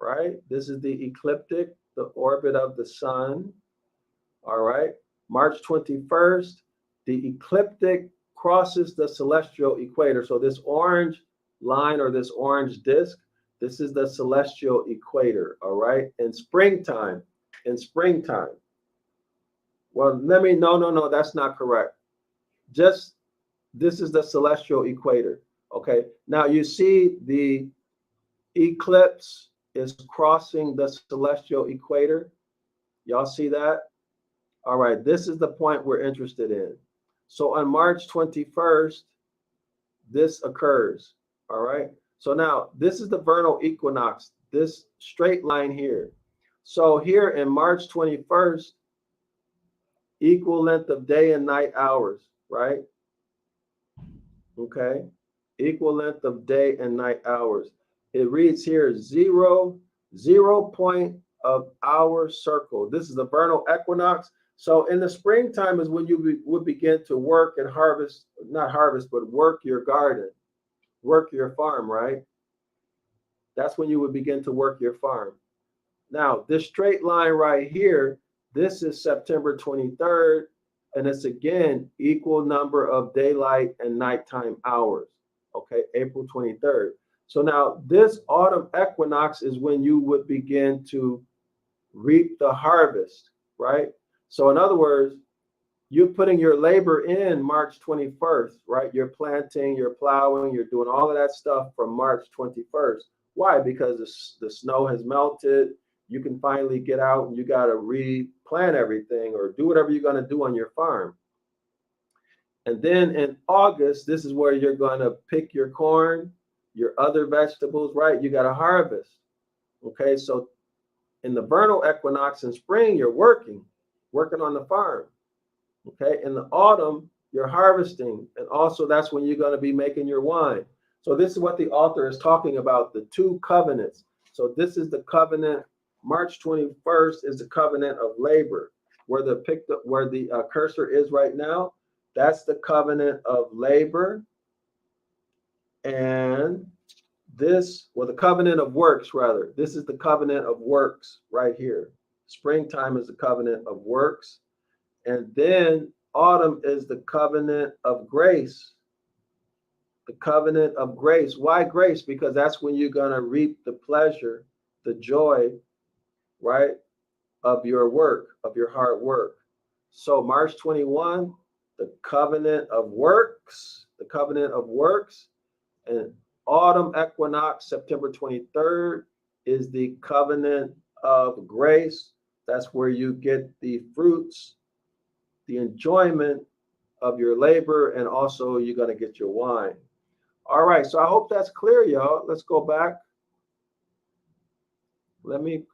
right? This is the ecliptic, the orbit of the sun. All right. March 21st, the ecliptic crosses the celestial equator. So this orange line or this orange disc, this is the celestial equator. All right. In springtime. Well, no, that's not correct. Just this is the celestial equator. Okay. Now you see the eclipse is crossing the celestial equator. Y'all see that? All right, this is the point we're interested in. So on March 21st, this occurs. All right. So now this is the vernal equinox, this straight line here. So here in March 21st, equal length of day and night hours, right? Okay. Equal length of day and night hours. It reads here 0 point of hour circle. This is the vernal equinox. So in the springtime is when you would begin to work and harvest, not harvest, but work your garden, work your farm, right? That's when you would begin to work your farm. Now, this straight line right here, this is September 23rd, and it's again equal number of daylight and nighttime hours. Okay, April 23rd. So now this autumn equinox is when you would begin to reap the harvest, right? So in other words, you're putting your labor in March 21st, right? You're planting, you're plowing, you're doing all of that stuff from March 21st. Why? Because the snow has melted. You can finally get out and you got to replant everything or do whatever you're going to do on your farm. And then in August, this is where you're going to pick your corn, your other vegetables, right? You got to harvest. Okay, so in the vernal equinox in spring, you're working on the farm. Okay, in the autumn, you're harvesting, and also that's when you're going to be making your wine. So this is what the author is talking about, the two covenants. So this is the covenant. March 21st is the covenant of labor, where the cursor is right now. That's the covenant of labor. And this, well, the covenant of works, rather. This is the covenant of works right here. Springtime is the covenant of works. And then autumn is the covenant of grace. The covenant of grace. Why grace? Because that's when you're going to reap the pleasure, the joy, right, of your work, of your hard work. So March 21, the covenant of works, and autumn equinox, September 23rd, is the covenant of grace. That's where you get the fruits, the enjoyment of your labor, and also you're going to get your wine. All right, so I hope that's clear, y'all. Let's go back. Let me,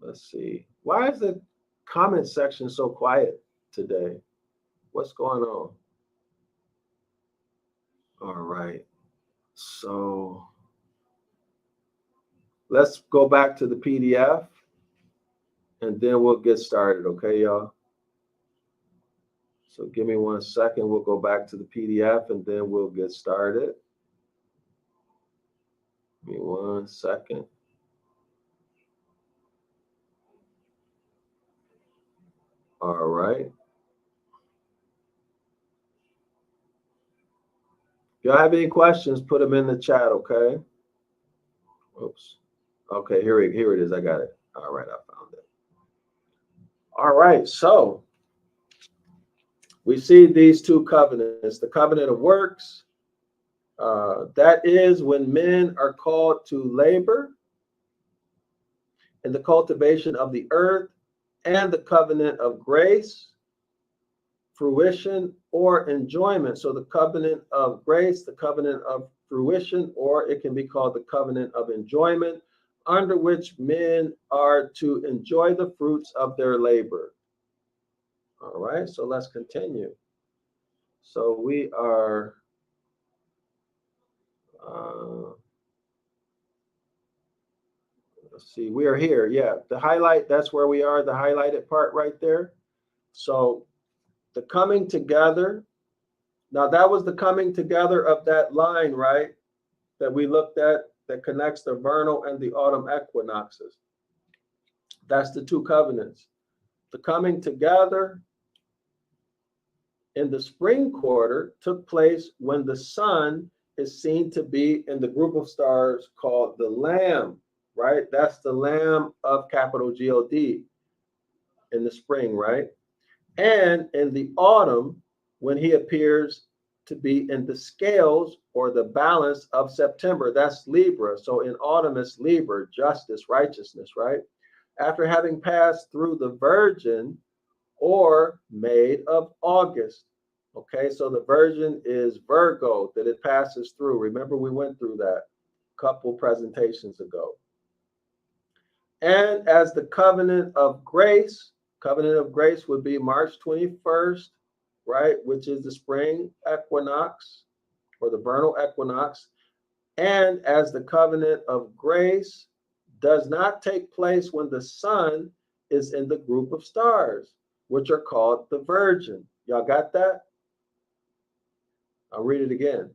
let's see. Why is the comment section so quiet today? What's going on? All right, so let's go back to the PDF and then we'll get started, okay, y'all? So give me 1 second. We'll go back to the PDF and then we'll get started. Give me 1 second. All right. If y'all have any questions, put them in the chat, okay? Oops. Okay, here it is. I got it. All right, I found it. All right, so we see these two covenants. The covenant of works, that is when men are called to labor in the cultivation of the earth, and the covenant of grace, fruition, or enjoyment. So the covenant of grace, the covenant of fruition, or it can be called the covenant of enjoyment, under which men are to enjoy the fruits of their labor. All right, so let's continue. So we are, let's see, we are here. Yeah, the highlight, that's where we are, the highlighted part right there. So the coming together. Now that was the coming together of that line, right? That we looked at that connects the vernal and the autumn equinoxes. That's the two covenants. The coming together in the spring quarter took place when the sun is seen to be in the group of stars called the Lamb, right? That's the Lamb of capital G-O-D in the spring, right? And in the autumn, when he appears to be in the scales or the balance of September, that's Libra. So in autumn, it's Libra, justice, righteousness, right? After having passed through the Virgin or Maid of August. Okay, so the Virgin is Virgo that it passes through. Remember, we went through that a couple presentations ago. And as the covenant of grace would be March 21st, right, which is the spring equinox or the vernal equinox. And as the covenant of grace does not take place when the sun is in the group of stars, which are called the Virgin. Y'all got that? I'll read it again.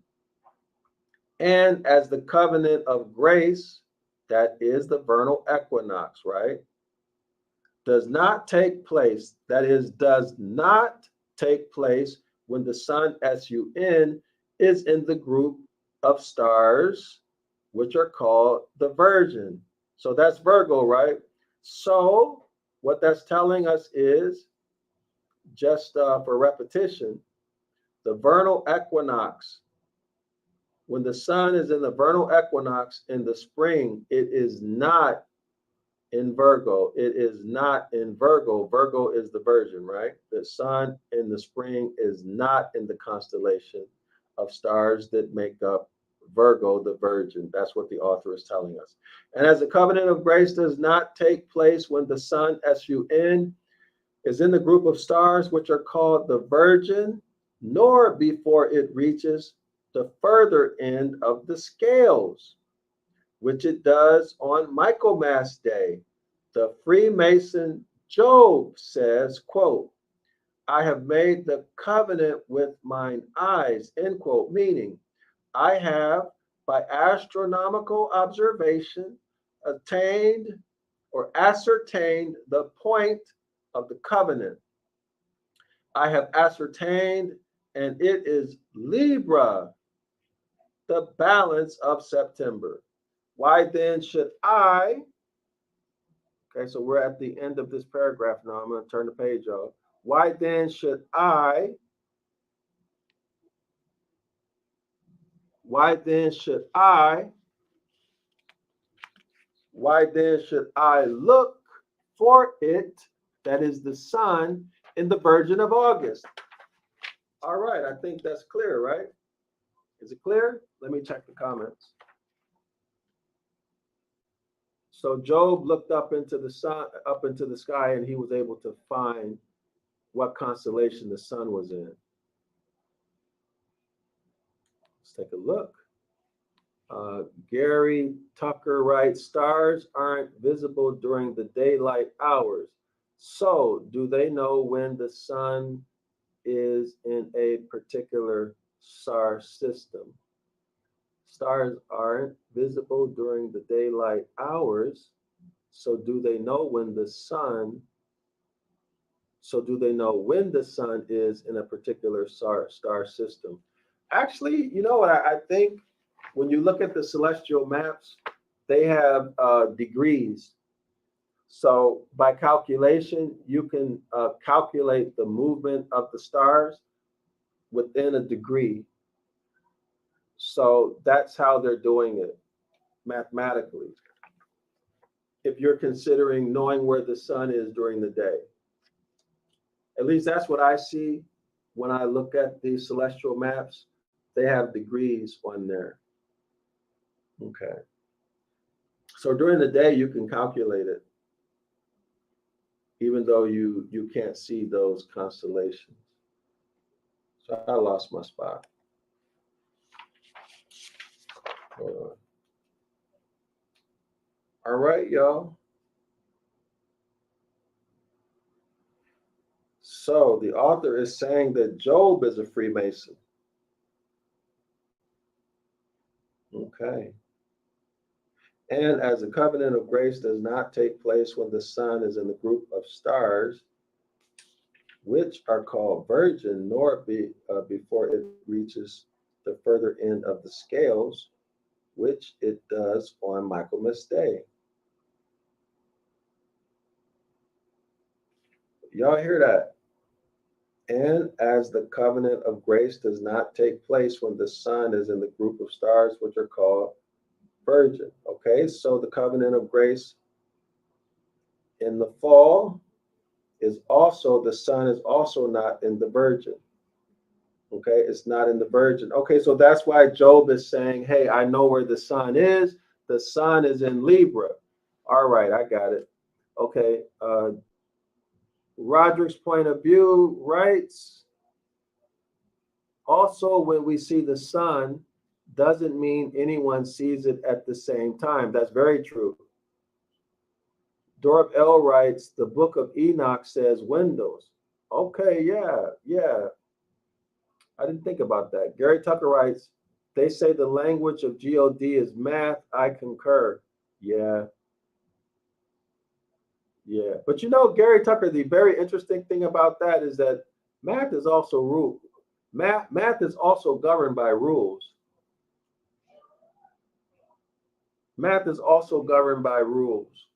And as the covenant of grace, that is the vernal equinox, right, does not take place, that is, does not take place when the sun, S-U-N, is in the group of stars, which are called the Virgin. So that's Virgo, right? So what that's telling us is, just for repetition, the vernal equinox, when the sun is in the vernal equinox in the spring, it is not in Virgo. It is not in Virgo. Virgo is the Virgin, right? The sun in the spring is not in the constellation of stars that make up Virgo, the virgin. That's what the author is telling us. And as the covenant of grace does not take place when the sun, sun, is in the group of stars which are called the virgin, nor before it reaches the further end of the scales, which it does on Michaelmas Day. The Freemason Job says, quote, I have made the covenant with mine eyes, end quote, meaning I have, by astronomical observation, attained or ascertained the point of the covenant. I have ascertained, and it is Libra, the balance of September. Why then should I? Okay, so we're at the end of this paragraph now. I'm going to turn the page off. Why then should I? Why then should I? Why then should I look for it, that is the sun, in the Virgin of August? All right, I think that's clear, right? Is it clear? Let me check the comments. So Job looked up into the sun, up into the sky, and he was able to find what constellation the sun was in. Let's take a look. Gary Tucker writes, stars aren't visible during the daylight hours. So do they know when the sun is in a particular star system? Stars aren't visible during the daylight hours. So do they know when the sun, is in a particular star system? Actually, you know what, I think when you look at the celestial maps, they have degrees. So by calculation, you can calculate the movement of the stars within a degree. So that's how they're doing it mathematically, if you're considering knowing where the sun is during the day. At least that's what I see when I look at the celestial maps. They have degrees on there. Okay. So during the day, you can calculate it, even though you can't see those constellations. So I lost my spot. Hold on. All right, y'all. So the author is saying that Job is a Freemason. Okay. And as the covenant of grace does not take place when the sun is in the group of stars, which are called virgin, nor before it reaches the further end of the scales, which it does on Michaelmas Day. Y'all hear that? And as the covenant of grace does not take place when the sun is in the group of stars, which are called virgin. Okay, so the covenant of grace in the fall is also, the sun is also not in the virgin. Okay, it's not in the virgin. Okay, so that's why Job is saying, hey, I know where the sun is. The sun is in Libra. All right, I got it. Okay, Roderick's point of view writes, also, when we see the sun, doesn't mean anyone sees it at the same time. That's very true. Darrell-El writes, the book of Enoch says windows. Okay, yeah. I didn't think about that. Gary Tucker writes, they say the language of God is math. I concur. Yeah. But you know, Gary Tucker, the very interesting thing about that is that math is also rule. Math is also governed by rules. Math is also governed by rules,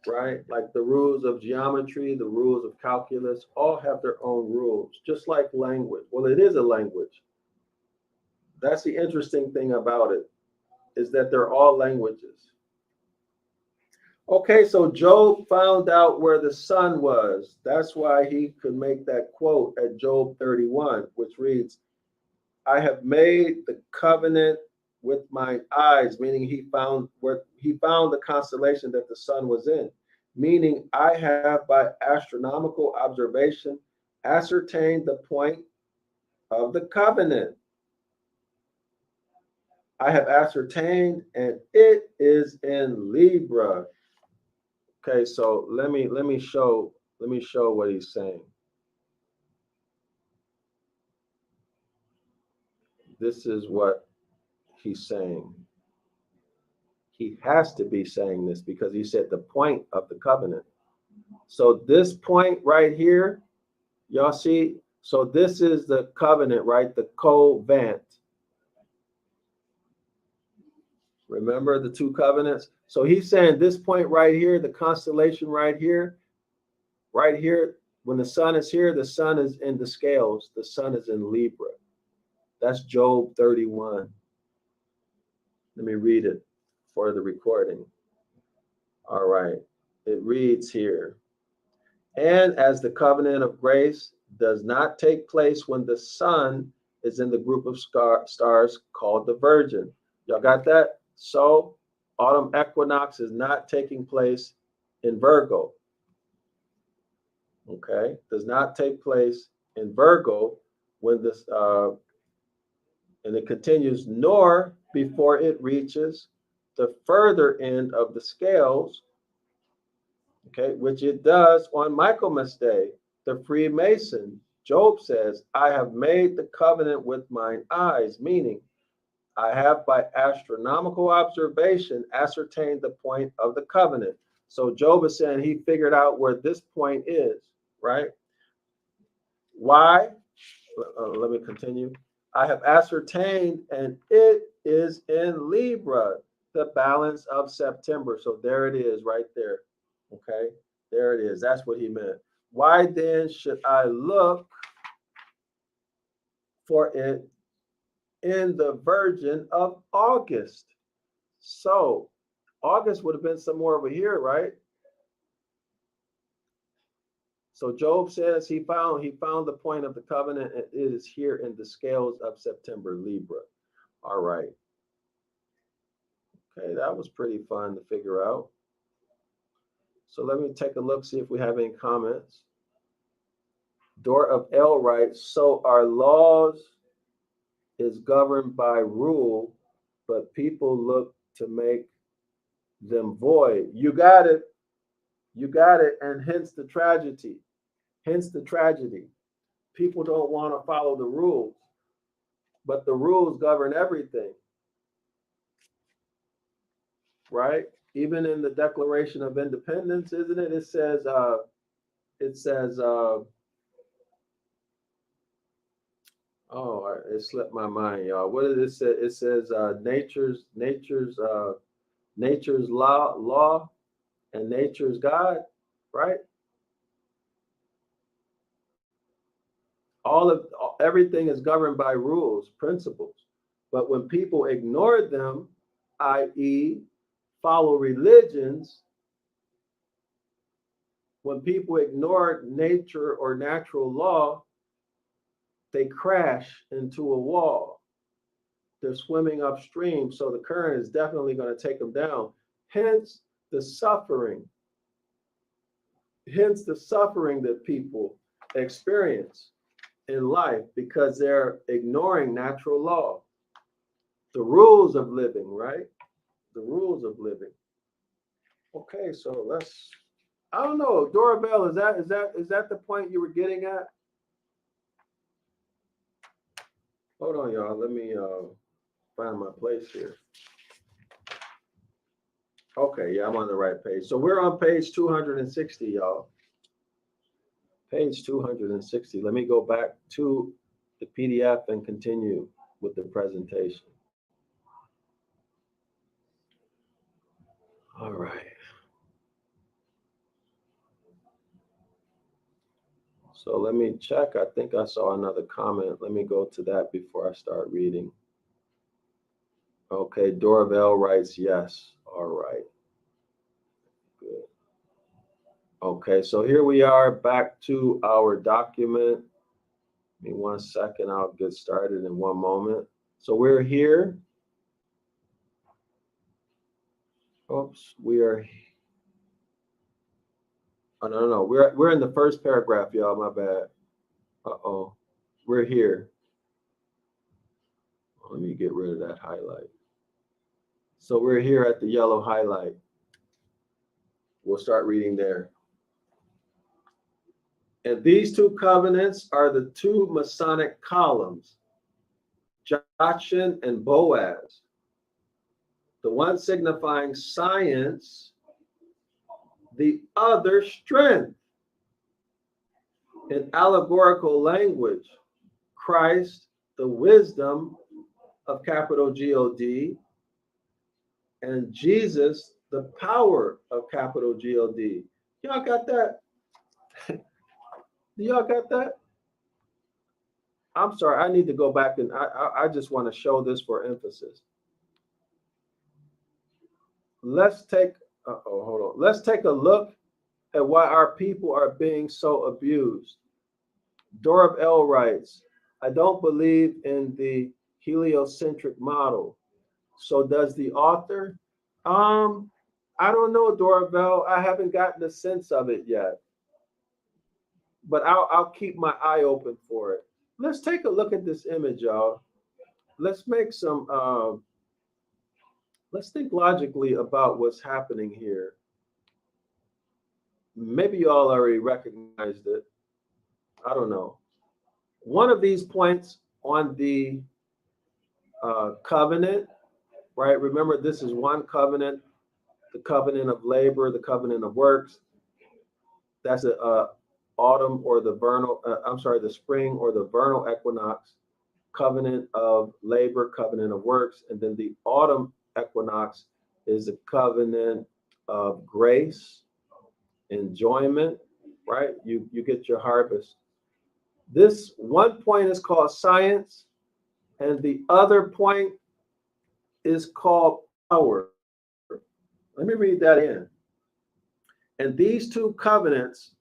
right? Like the rules of geometry, the rules of calculus, all have their own rules, just like language. Well, it is a language. That's the interesting thing about it, is that they're all languages. Okay, so Job found out where the sun was. That's why he could make that quote at Job 31, which reads, I have made the covenant with mine eyes, meaning he found the constellation that the sun was in, meaning I have by astronomical observation ascertained the point of the covenant. I have ascertained, and it is in Libra. Okay, so let me show what he's saying. This is what he's saying. He has to be saying this because he said the point of the covenant. So this point right here, y'all see? So this is the covenant, right? The covant. Remember the two covenants? So he's saying this point right here, the constellation right here, when the sun is here, the sun is in the scales. The sun is in Libra. That's Job 31. Let me read it for the recording. All right. It reads here. And as the covenant of grace does not take place when the sun is in the group of stars called the Virgin. Y'all got that? So autumn equinox is not taking place in Virgo. Okay, does not take place in Virgo when this and it continues, nor before it reaches the further end of the scales, okay, which it does on Michaelmas Day, the Freemason. Job says, I have made the covenant with mine eyes, meaning I have by astronomical observation ascertained the point of the covenant. So Job is saying he figured out where this point is, right? Why? Let me continue. I have ascertained, and it is in Libra, the balance of September. So there it is right there. Okay, there it is. That's what he meant. Why then should I look for it in the Virgin of August? So August would have been somewhere over here, right? So Job says he found the point of the covenant, and it is here in the scales of September, Libra. All right. Okay, that was pretty fun to figure out. So let me take a look, see if we have any comments. Darrell-El writes, so our laws is governed by rule, but people look to make them void. You got it. You got it. And hence the tragedy. Hence the tragedy. People don't want to follow the rules, but the rules govern everything. Right? Even in the Declaration of Independence, isn't it? It says, oh, it slipped my mind, y'all. What did it say? It says nature's law and nature's God, right? Everything is governed by rules, principles. But when people ignore them, i.e., follow religions, when people ignore nature or natural law, they crash into a wall. They're swimming upstream, so the current is definitely going to take them down. Hence the suffering. Hence the suffering that people experience in life because they're ignoring natural law. The rules of living, right? The rules of living. Okay, so I don't know, Darrell-El, is that the point you were getting at? Hold on, y'all. Let me find my place here. Okay, yeah, I'm on the right page. So we're on page 260, y'all. Page 260. Let me go back to the PDF and continue with the presentation. All right. So let me check. I think I saw another comment. Let me go to that before I start reading. Okay, Darrell-El writes yes. All right. Good. Okay, so here we are back to our document. Give me 1 second. I'll get started in one moment. So we're here. Oops, we are. Oh, no. We're in the first paragraph, y'all. My bad. Uh-oh. We're here. Let me get rid of that highlight. So we're here at the yellow highlight. We'll start reading there. And these two covenants are the two Masonic columns, Jachin and Boaz, the one signifying science, the other strength. In allegorical language, Christ, the wisdom of capital G-O-D, and Jesus, the power of capital G-O-D. Y'all got that? Y'all got that? I'm sorry, I need to go back and I just want to show this for emphasis. Let's take, hold on. Let's take a look at why our people are being so abused. Darrell-El writes, I don't believe in the heliocentric model. So does the author? I don't know, Darrell. I haven't gotten a sense of it yet. But I'll keep my eye open for it. Let's take a look at this image, y'all. Let's make some, let's think logically about what's happening here. Maybe you all already recognized it. I don't know. One of these points on the covenant, right? Remember, this is one covenant, the covenant of labor, the covenant of works. That's the autumn or the vernal, the spring or the vernal equinox, covenant of labor, covenant of works. And then the autumn equinox is a covenant of grace, enjoyment, right? You get your harvest. This one point is called science, and the other point is called power. Let me read that in. And these two covenants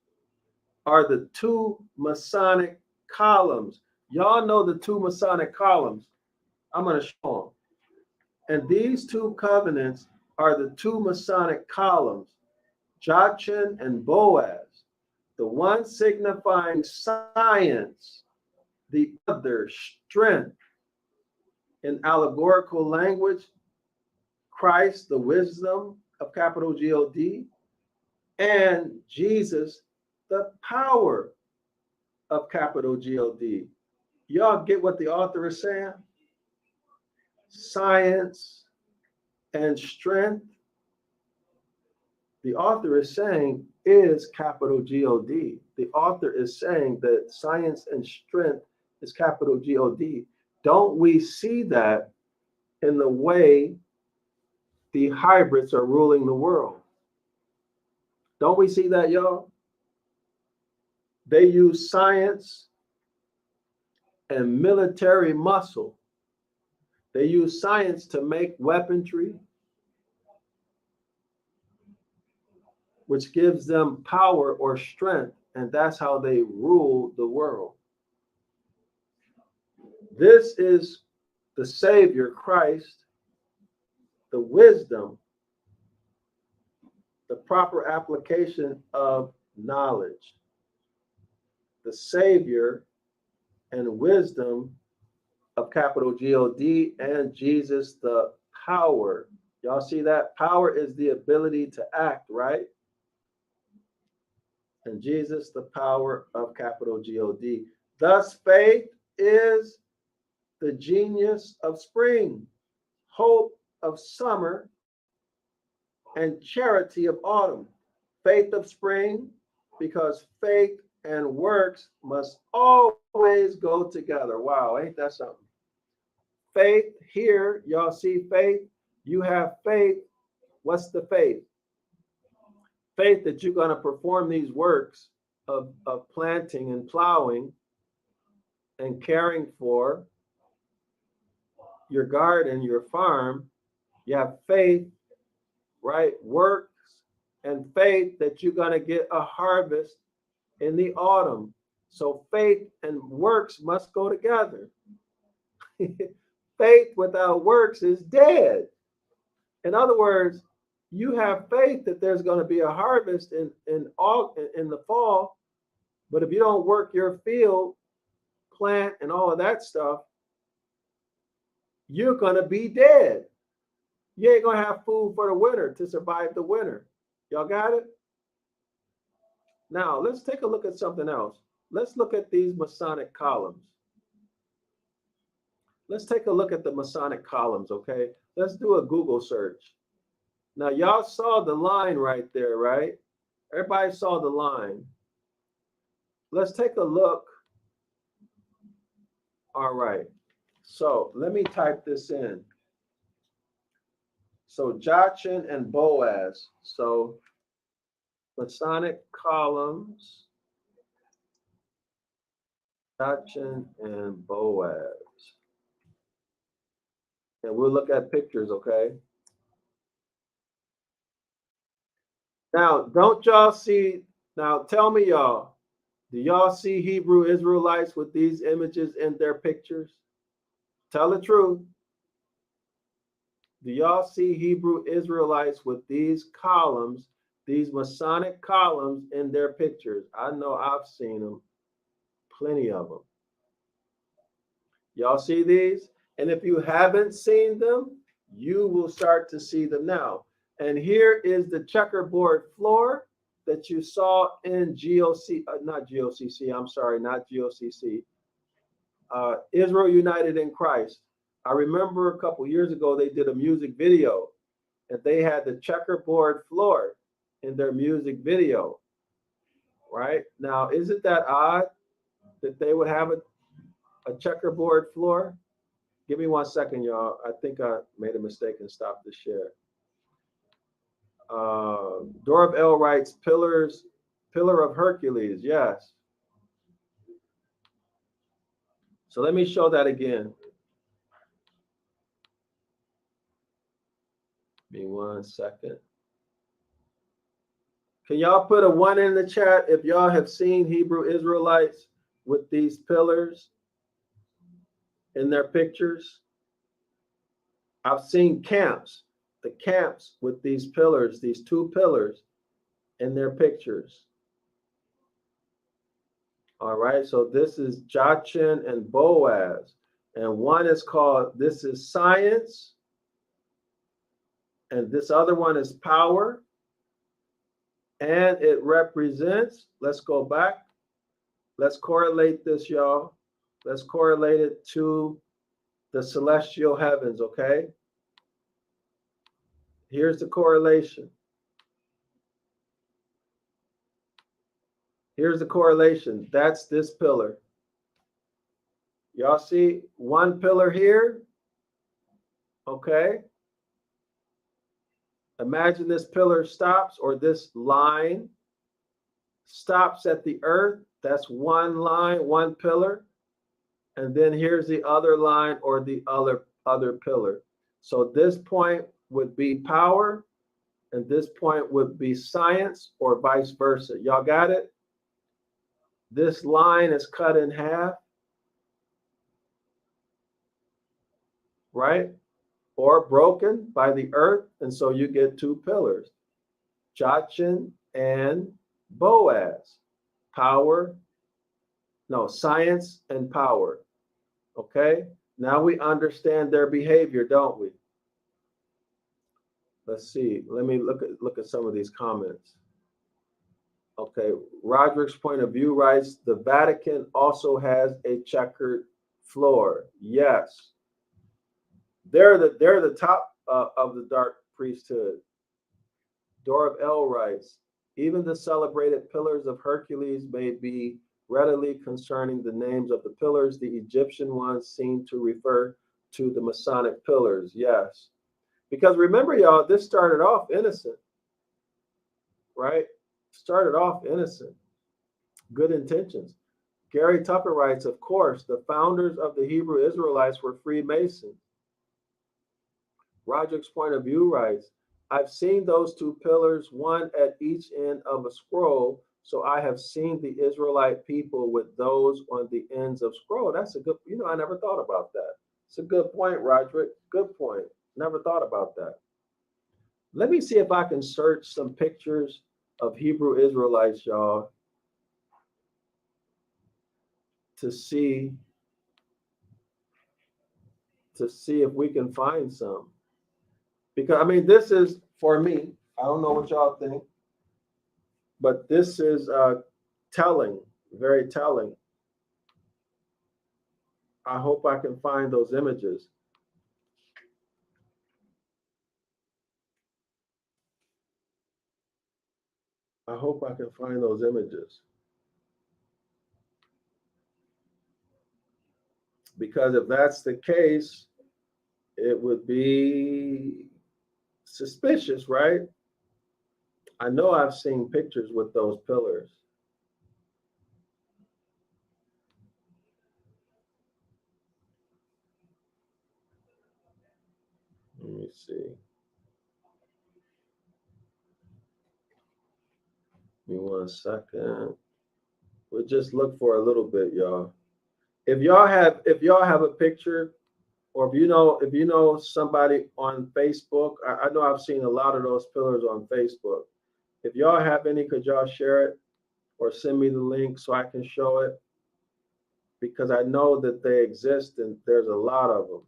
are the two Masonic columns. Y'all know the two Masonic columns. I'm going to show them. And these two covenants are the two Masonic columns, Jachin and Boaz, the one signifying science, the other strength. In allegorical language, Christ, the wisdom of capital G-O-D, and Jesus, the power of capital G-O-D. Y'all get what the author is saying? Science and strength, the author is saying, is capital G-O-D. The author is saying that science and strength is capital G-O-D. Don't we see that in the way the hybrids are ruling the world? Don't we see that, y'all? They use science and military muscle. They use science to make weaponry, which gives them power or strength, and that's how they rule the world. This is the Savior, Christ, the wisdom, the proper application of knowledge. The Savior and wisdom of capital G-O-D, and Jesus, the power. Y'all see that? Power is the ability to act, right? And Jesus, the power of capital G-O-D. Thus, faith is the genius of spring, hope of summer, and charity of autumn. Faith of spring, because faith and works must always go together. Wow, ain't that something? Faith here, y'all see faith? You have faith. What's the faith? Faith that you're going to perform these works of planting and plowing and caring for your garden, your farm. You have faith, right? Works and faith that you're going to get a harvest in the autumn. So faith and works must go together. Faith without works is dead. In other words, you have faith that there's going to be a harvest in the fall, but if you don't work your field, plant, and all of that stuff, you're going to be dead. You ain't going to have food for the winter to survive the winter. Y'all got it? Now, let's take a look at something else. Let's look at these Masonic columns. Let's take a look at the Masonic columns, okay? Let's do a Google search. Now, y'all saw the line right there, right? Everybody saw the line. Let's take a look. All right. So let me type this in. So Jachin and Boaz. So Masonic columns, Jachin and Boaz. And we'll look at pictures, okay? Now, don't y'all see, now tell me y'all, do y'all see Hebrew Israelites with these images in their pictures? Tell the truth. Do y'all see Hebrew Israelites with these columns, these Masonic columns in their pictures? I know I've seen them, plenty of them. Y'all see these? And if you haven't seen them, you will start to see them now. And here is the checkerboard floor that you saw in GOC, not GOCC, I'm sorry, not GOCC, Israel United in Christ. I remember a couple years ago, they did a music video and they had the checkerboard floor in their music video, right? Now, isn't that odd that they would have a checkerboard floor? Give me 1 second, y'all. I think I made a mistake and stopped the share. Darrell-El writes, pillar of Hercules, yes. So let me show that again. Give me 1 second. Can y'all put a 1 in the chat if y'all have seen Hebrew Israelites with these pillars in their pictures? I've seen camps, the camps with these pillars, these 2 pillars in their pictures. All right, so this is Jachin and Boaz. And one is called, this is science. And this other one is power. And it represents, let's go back. Let's correlate this, y'all. Let's correlate it to the celestial heavens, okay? Here's the correlation. Here's the correlation. That's this pillar. Y'all see 1 pillar here? Okay. Imagine this pillar stops, or this line stops at the earth. That's 1 line, 1 pillar. And then here's the other line, or the other pillar. So this point would be power, and this point would be science, or vice versa. Y'all got it? This line is cut in half, right? Or broken by the earth, and so you get 2 pillars, Jachin and Boaz. Science and power. Okay, now we understand their behavior, don't we? Let's see. Let me look at some of these comments. Okay, Roderick's point of view writes, the Vatican also has a checkered floor. Yes. They're the top of the dark priesthood. Darrell-El writes, even the celebrated pillars of Hercules may be readily concerning the names of the pillars. The Egyptian ones seem to refer to the Masonic pillars. Yes. Because remember, y'all, this started off innocent, right? Started off innocent. Good intentions. Gary Tucker writes, of course, the founders of the Hebrew Israelites were Freemasons. Roderick's point of view writes, I've seen those 2 pillars, 1 at each end of a scroll, So I have seen the Israelite people with those on the ends of scroll. That's a good, I never thought about that. It's a good point, Roderick. Good point. Never thought about that. Let me see if I can search some pictures of Hebrew Israelites, y'all, to see if we can find some. Because I mean, this is for me. I don't know what y'all think, but this is telling, very telling. I hope I can find those images. I hope I can find those images. Because if that's the case, it would be suspicious, right? I know I've seen pictures with those pillars. Let me see. Give me 1 second. We'll just look for a little bit, y'all. If y'all have a picture, or if you know somebody on Facebook, I know I've seen a lot of those pillars on Facebook. If y'all have any, could y'all share it or send me the link so I can show it? Because I know that they exist and there's a lot of them.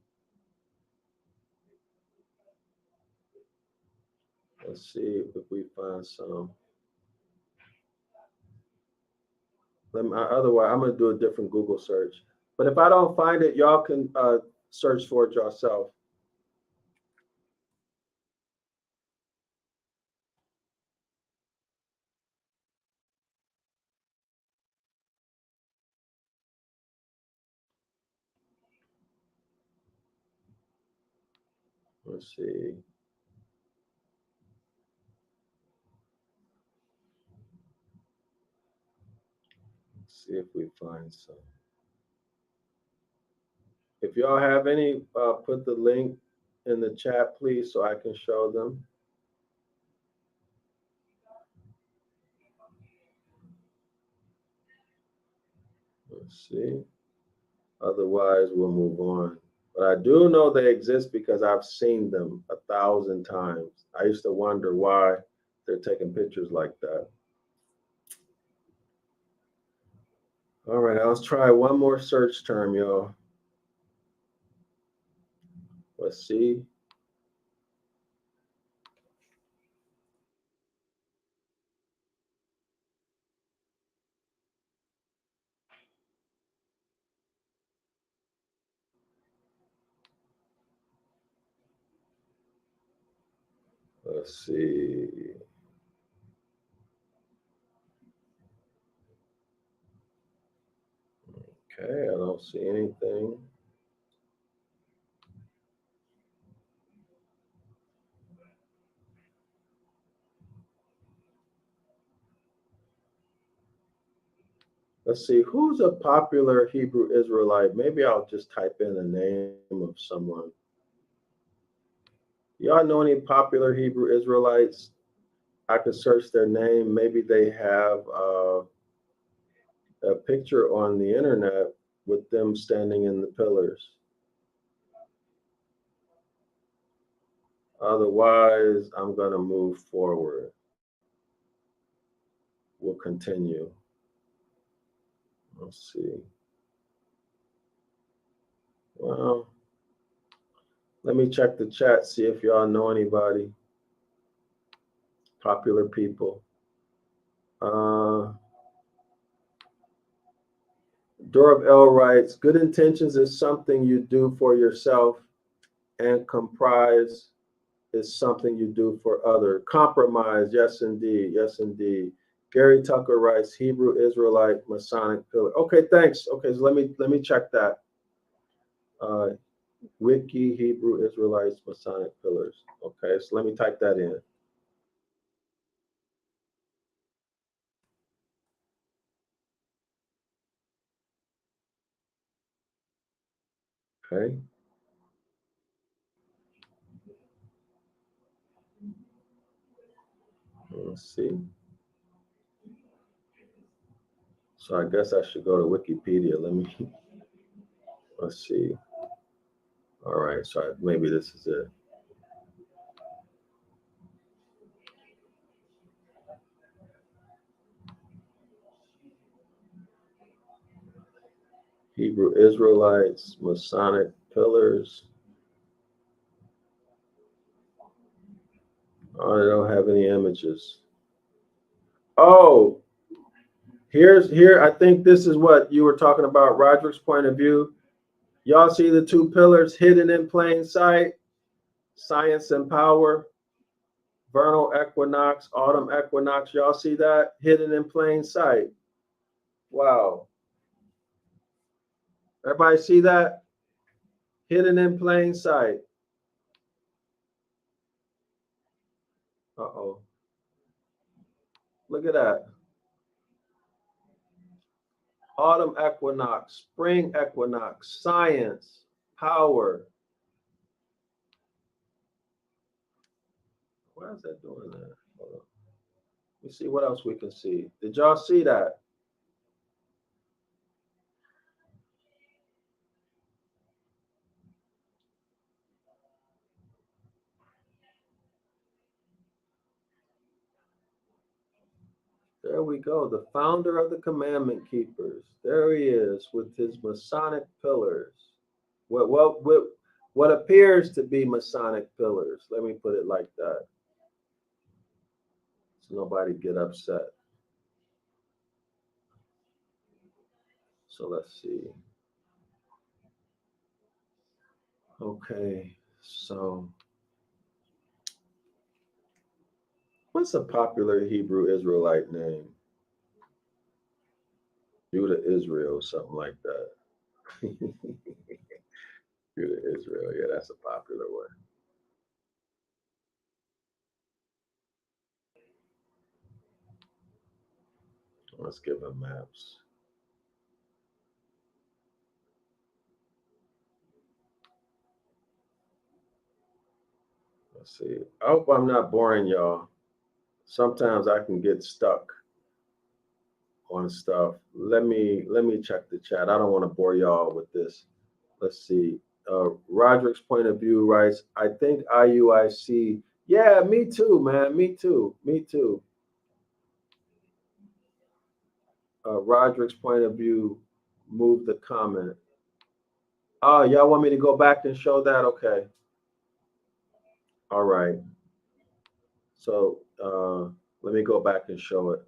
Let's see if we find some. Otherwise, I'm going to do a different Google search. But if I don't find it, y'all can search for it yourself. Let's see. Let's see if we find some. If y'all have any, put the link in the chat, please, so I can show them. Let's see. Otherwise, we'll move on. But I do know they exist because I've seen them 1,000 times. I used to wonder why they're taking pictures like that. All right, let's try one more search term, y'all. Let's see. Let's see. Okay, I don't see anything. Let's see, who's a popular Hebrew Israelite? Maybe I'll just type in the name of someone. Y'all know any popular Hebrew Israelites? I could search their name. Maybe they have a picture on the internet with them standing in the pillars. Otherwise, I'm going to move forward. We'll continue. Let's see. Well, let me check the chat, see if y'all know anybody. Popular people. Darrell-El writes, good intentions is something you do for yourself, and comprise is something you do for other. Compromise, yes indeed, yes indeed. Gary Tucker writes, Hebrew Israelite Masonic pillar. Okay, thanks. Okay, so let me check that. Wiki Hebrew Israelites Masonic pillars. Okay, so let me type that in. Okay. Let's see. So I guess I should go to Wikipedia. Let's see. All right, so maybe this is it. Hebrew Israelites, Masonic pillars. Oh, I don't have any images. Oh, here. I think this is what you were talking about, Roderick's point of view. Y'all see the two pillars hidden in plain sight? Science and power, vernal equinox, autumn equinox. Y'all see that hidden in plain sight? Wow. Everybody see that? Hidden in plain sight. Uh-oh. Look at that. Autumn equinox, spring equinox, science, power. Why is that doing that? Hold on. Let me see what else we can see. Did y'all see that? There we go. The founder of the commandment keepers. There he is with his Masonic pillars. What appears to be Masonic pillars. Let me put it like that. So nobody get upset. So let's see. Okay, so what's a popular Hebrew Israelite name? Judah Israel, something like that. Judah Israel, yeah, that's a popular one. Let's give them maps. Let's see. I hope I'm not boring y'all. Sometimes I can get stuck on stuff. Let me check the chat. I don't want to bore y'all with this. Let's see. Roderick's point of view writes, I think IUIC. Yeah, me too, man. Me too. Me too. Roderick's point of view, move the comment. Oh, y'all want me to go back and show that? Okay. All right. So let me go back and show it.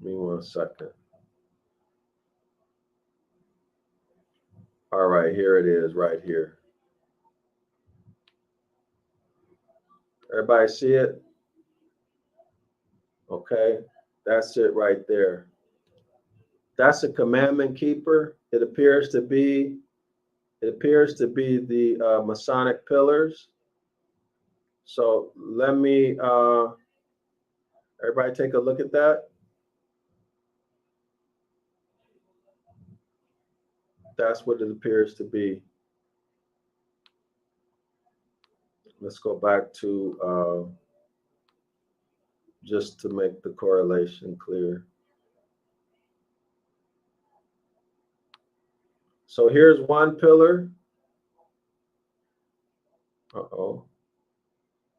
Give me 1 second. All right, here it is right here. Everybody see it? Okay, that's it right there. That's a commandment keeper. It appears to be the Masonic pillars. So let me everybody take a look at that. That's what it appears to be. Let's go back to just to make the correlation clear. So here's one pillar. Uh-oh.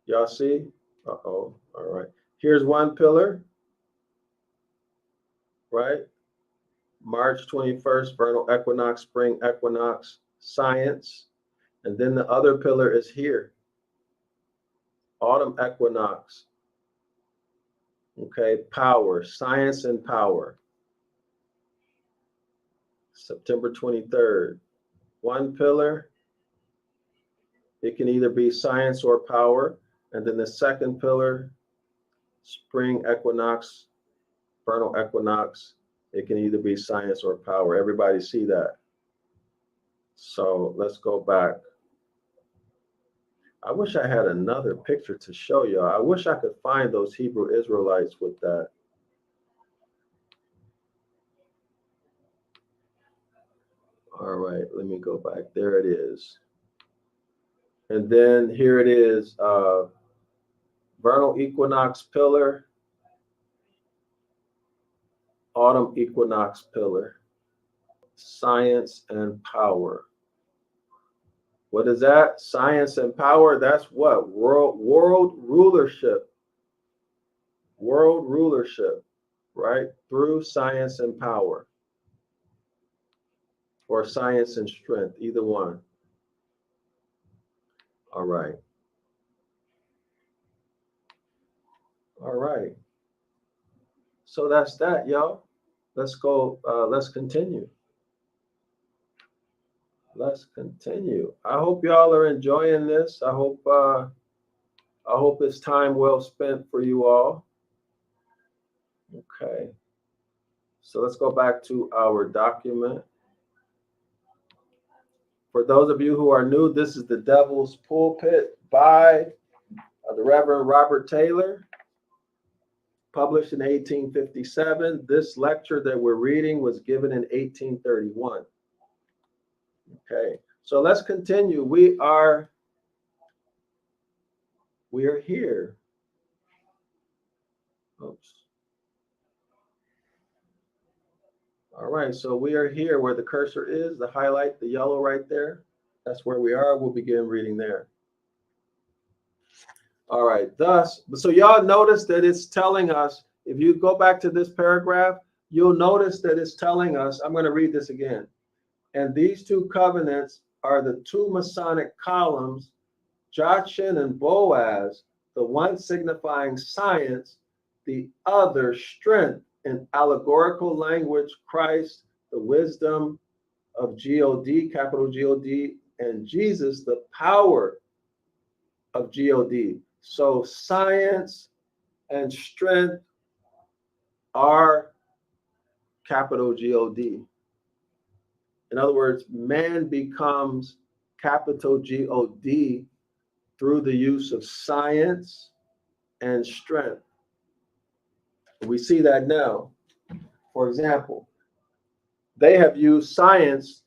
Y'all see? Uh-oh. All right. Here's one pillar, right? March 21st, vernal equinox, spring equinox, science. And then the other pillar is here, autumn equinox. Okay, power, science and power. September 23rd. One pillar, it can either be science or power. And then the second pillar, spring equinox, vernal equinox, it can either be science or power. Everybody see that? So let's go back. I wish I had another picture to show y'all. I wish I could find those Hebrew Israelites with that. All right, let me go back. There it is. And then here it is, vernal equinox pillar. autumn equinox pillar, science and power. What is that? Science and power. That's what? World rulership. World rulership, right? Through science and power. Or science and strength, either one. All right. All right. So that's that, y'all. Let's go. Let's continue. Let's continue. I hope y'all are enjoying this. I hope it's time well spent for you all. Okay. So let's go back to our document. For those of you who are new, this is The Devil's Pulpit by the Reverend Robert Taylor, published in 1857. This lecture that we're reading was given in 1831. Okay, so let's continue. We are here. Oops. All right, so we are here where the cursor is, the highlight, the yellow right there. That's where we are. We'll begin reading there. All right, thus, so y'all notice that it's telling us, if you go back to this paragraph, you'll notice that it's telling us, I'm going to read this again. And these two covenants are the two Masonic columns, Jachin and Boaz, the one signifying science, the other strength. In allegorical language, Christ, the wisdom of God, capital God, and Jesus, the power of God. So science and strength are capital God. In other words, man becomes capital God through the use of science and strength. We see that now. For example, they have used science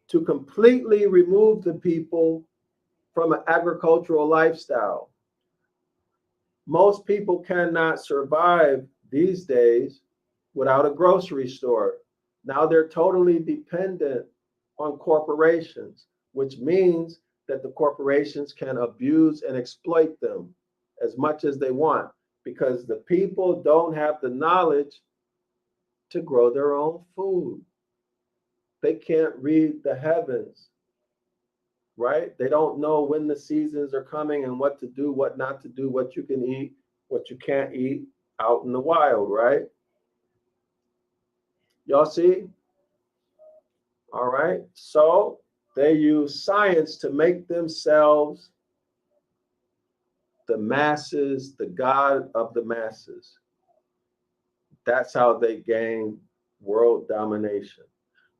to completely remove the people from an agricultural lifestyle. Most people cannot survive these days without a grocery store. Now they're totally dependent on corporations, which means that the corporations can abuse and exploit them as much as they want, because the people don't have the knowledge to grow their own food. They can't read the heavens, right? They don't know when the seasons are coming and what to do, what not to do, what you can eat, what you can't eat out in the wild, right? Y'all see? All right. So they use science to make themselves the masses, the God of the masses. That's how they gain world domination.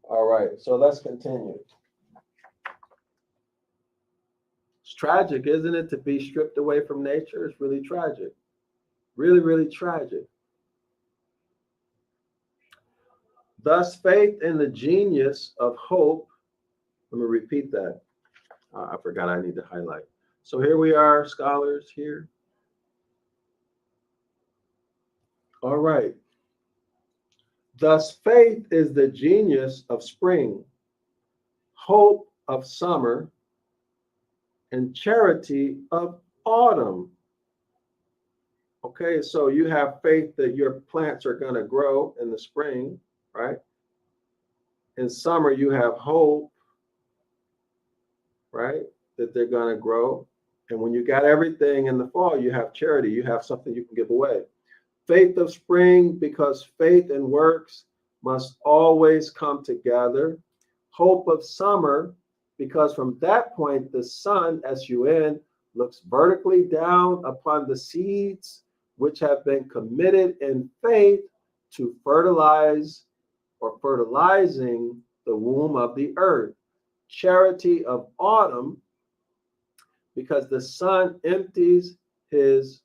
All right, so let's continue. It's tragic, isn't it, to be stripped away from nature? It's really tragic. Really, really tragic. Thus, faith in the genius of hope. Let me repeat that. I forgot I need to highlight. So here we are, scholars here. All right. Thus, faith is the genius of spring, hope of summer, and charity of autumn. Okay, so you have faith that your plants are going to grow in the spring, right? In summer, you have hope, right, that they're going to grow. And when you got everything in the fall, you have charity. You have something you can give away. Faith of spring, because faith and works must always come together. Hope of summer, because from that point, the sun, S-U-N, looks vertically down upon the seeds which have been committed in faith to fertilize or fertilizing the womb of the earth. Charity of autumn, because the sun empties his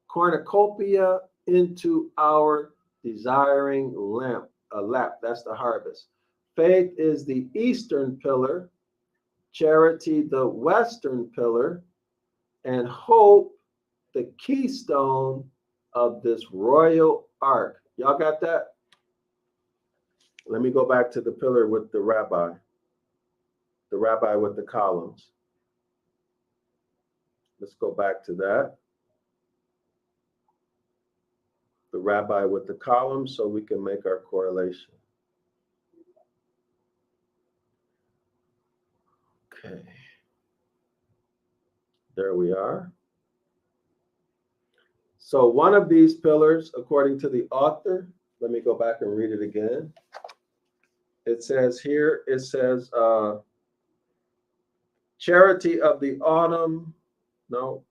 cornucopia into our desiring lap. That's the harvest. Faith is the eastern pillar, charity the western pillar, and hope the keystone of this royal ark. Y'all got that? Let me go back to the pillar with the rabbi with the columns. Let's go back to that. The rabbi with the columns so we can make our correlation. Okay. There we are. So one of these pillars, according to the author, let me go back and read it again. It says here, charity of the autumn. No.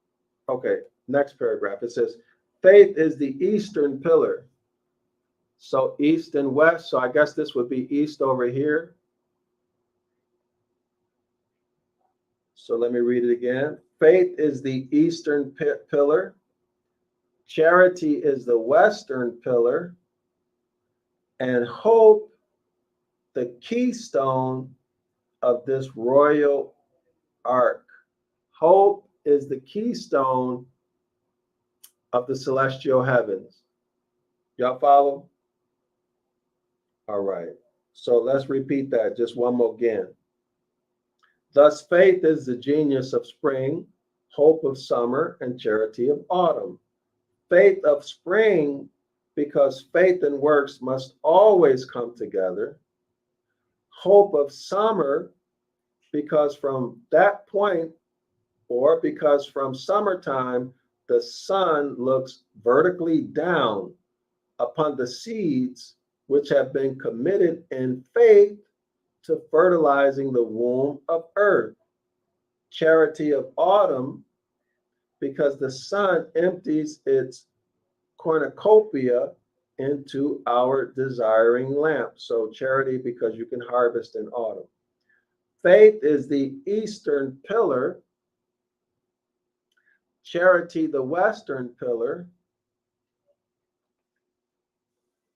Okay. Next paragraph. It says, faith is the eastern pillar. So east and west. So I guess this would be east over here. So let me read it again. Faith is the eastern pillar. Charity is the western pillar. And hope, the keystone of this royal ark. Hope is the keystone of the celestial heavens. Y'all follow? All right. So let's repeat that just one more again. Thus, faith is the genius of spring, hope of summer, and charity of autumn. Faith of spring, because faith and works must always come together. Hope of summer, because from that point, or because from summertime, the sun looks vertically down upon the seeds which have been committed in faith to fertilizing the womb of earth. Charity of autumn, because the sun empties its cornucopia into our desiring lamp. So charity, because you can harvest in autumn. Faith is the eastern pillar. Charity, the western pillar.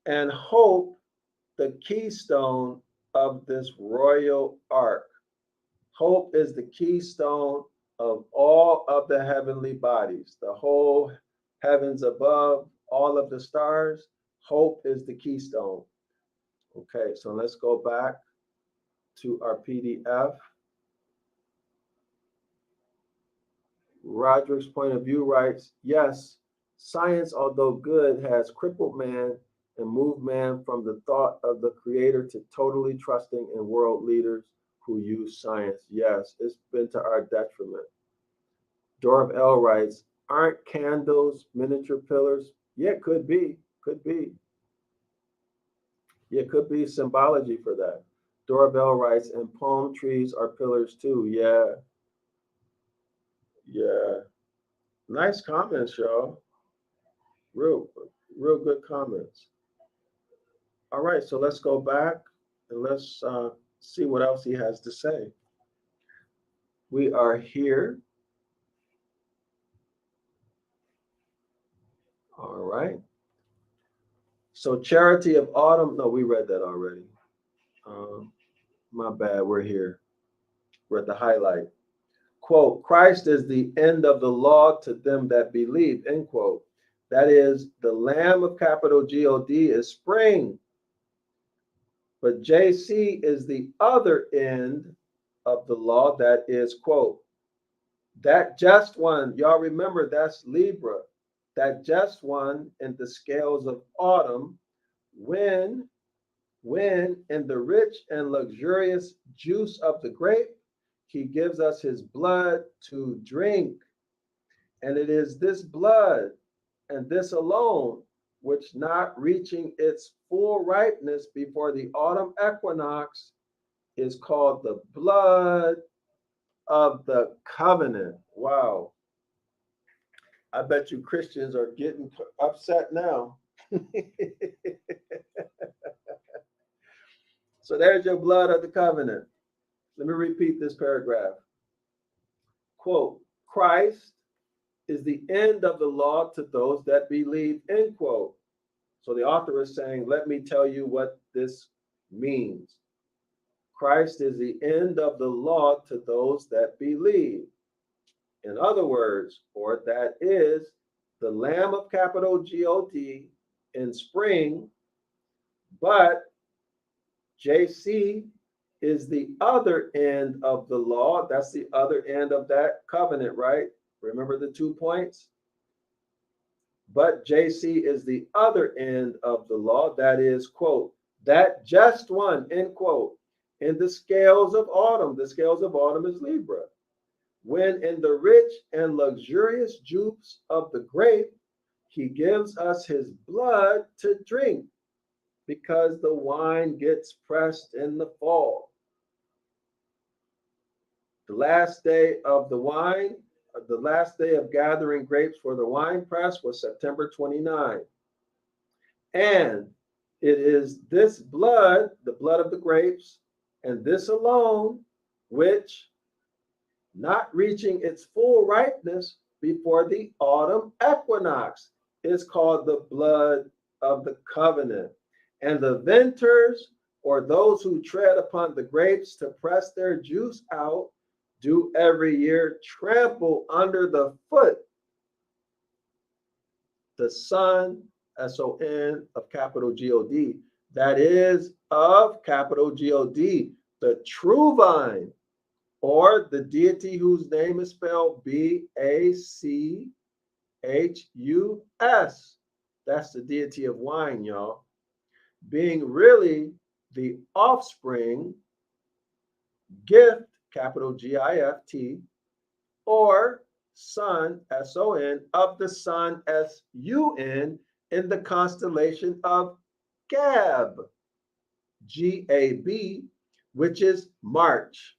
And hope, the keystone of this royal ark. Hope is the keystone of all of the heavenly bodies, the whole heavens above, all of the stars. Hope is the keystone. Okay, so let's go back to our PDF. Roderick's point of view writes, yes, science, although good, has crippled man and moved man from the thought of the creator to totally trusting in world leaders who use science. Yes, it's been to our detriment. Darrell-El writes, aren't candles miniature pillars? Yeah, could be. Yeah, could be symbology for that. Darrell-El writes, and palm trees are pillars too. Yeah. Nice comments, y'all. Real good comments. All right, so let's go back and let's see what else he has to say. We are here. All right. So charity of autumn. No, we read that already. My bad. We're here. We're at the highlight. Quote, Christ is the end of the law to them that believe, end quote. That is, the Lamb of capital G-O-D is spring. But JC is the other end of the law that is, quote, that just one, y'all remember that's Libra, that just one in the scales of autumn, when in the rich and luxurious juice of the grape, he gives us his blood to drink. And it is this blood and this alone, which not reaching its full ripeness before the autumn equinox, is called the blood of the covenant. Wow. I bet you Christians are getting upset now. So there's your blood of the covenant. Let me repeat this paragraph. Quote, Christ is the end of the law to those that believe, end quote. So the author is saying, let me tell you what this means. Christ is the end of the law to those that believe. In other words, or that is, the Lamb of capital G-O-D in spring, but JC is the other end of the law. That's the other end of that covenant, right? Remember the 2 points? But JC is the other end of the law. That is, quote, that just one, end quote, in the scales of autumn. The scales of autumn is Libra. When in the rich and luxurious juice of the grape, he gives us his blood to drink, because the wine gets pressed in the fall. The last day of the wine, the last day of gathering grapes for the wine press was September 29. And it is this blood, the blood of the grapes, and this alone, which, not reaching its full ripeness before the autumn equinox, is called the blood of the covenant. And the vintners, or those who tread upon the grapes to press their juice out, do every year trample under the foot the son, S-O-N, of capital G-O-D, that is of capital G-O-D, the true vine, or the deity whose name is spelled B-A-C-H-U-S. That's the deity of wine, y'all. Being really the offspring, gift, capital G-I-F-T, or son, S-O-N, of the sun, S-U-N, in the constellation of Gab, G-A-B, which is March.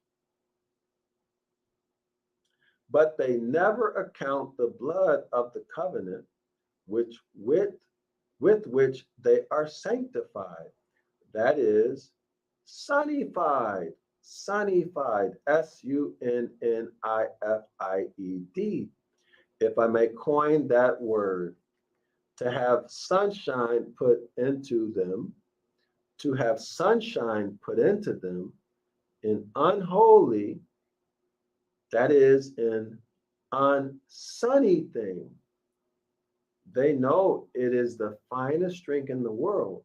But they never account the blood of the covenant, with which they are sanctified. That is, sunnified, S-U-N-N-I-F-I-E-D. If I may coin that word, to have sunshine put into them, to have sunshine put into them in unholy, that is, in unsunny thing. They know it is the finest drink in the world,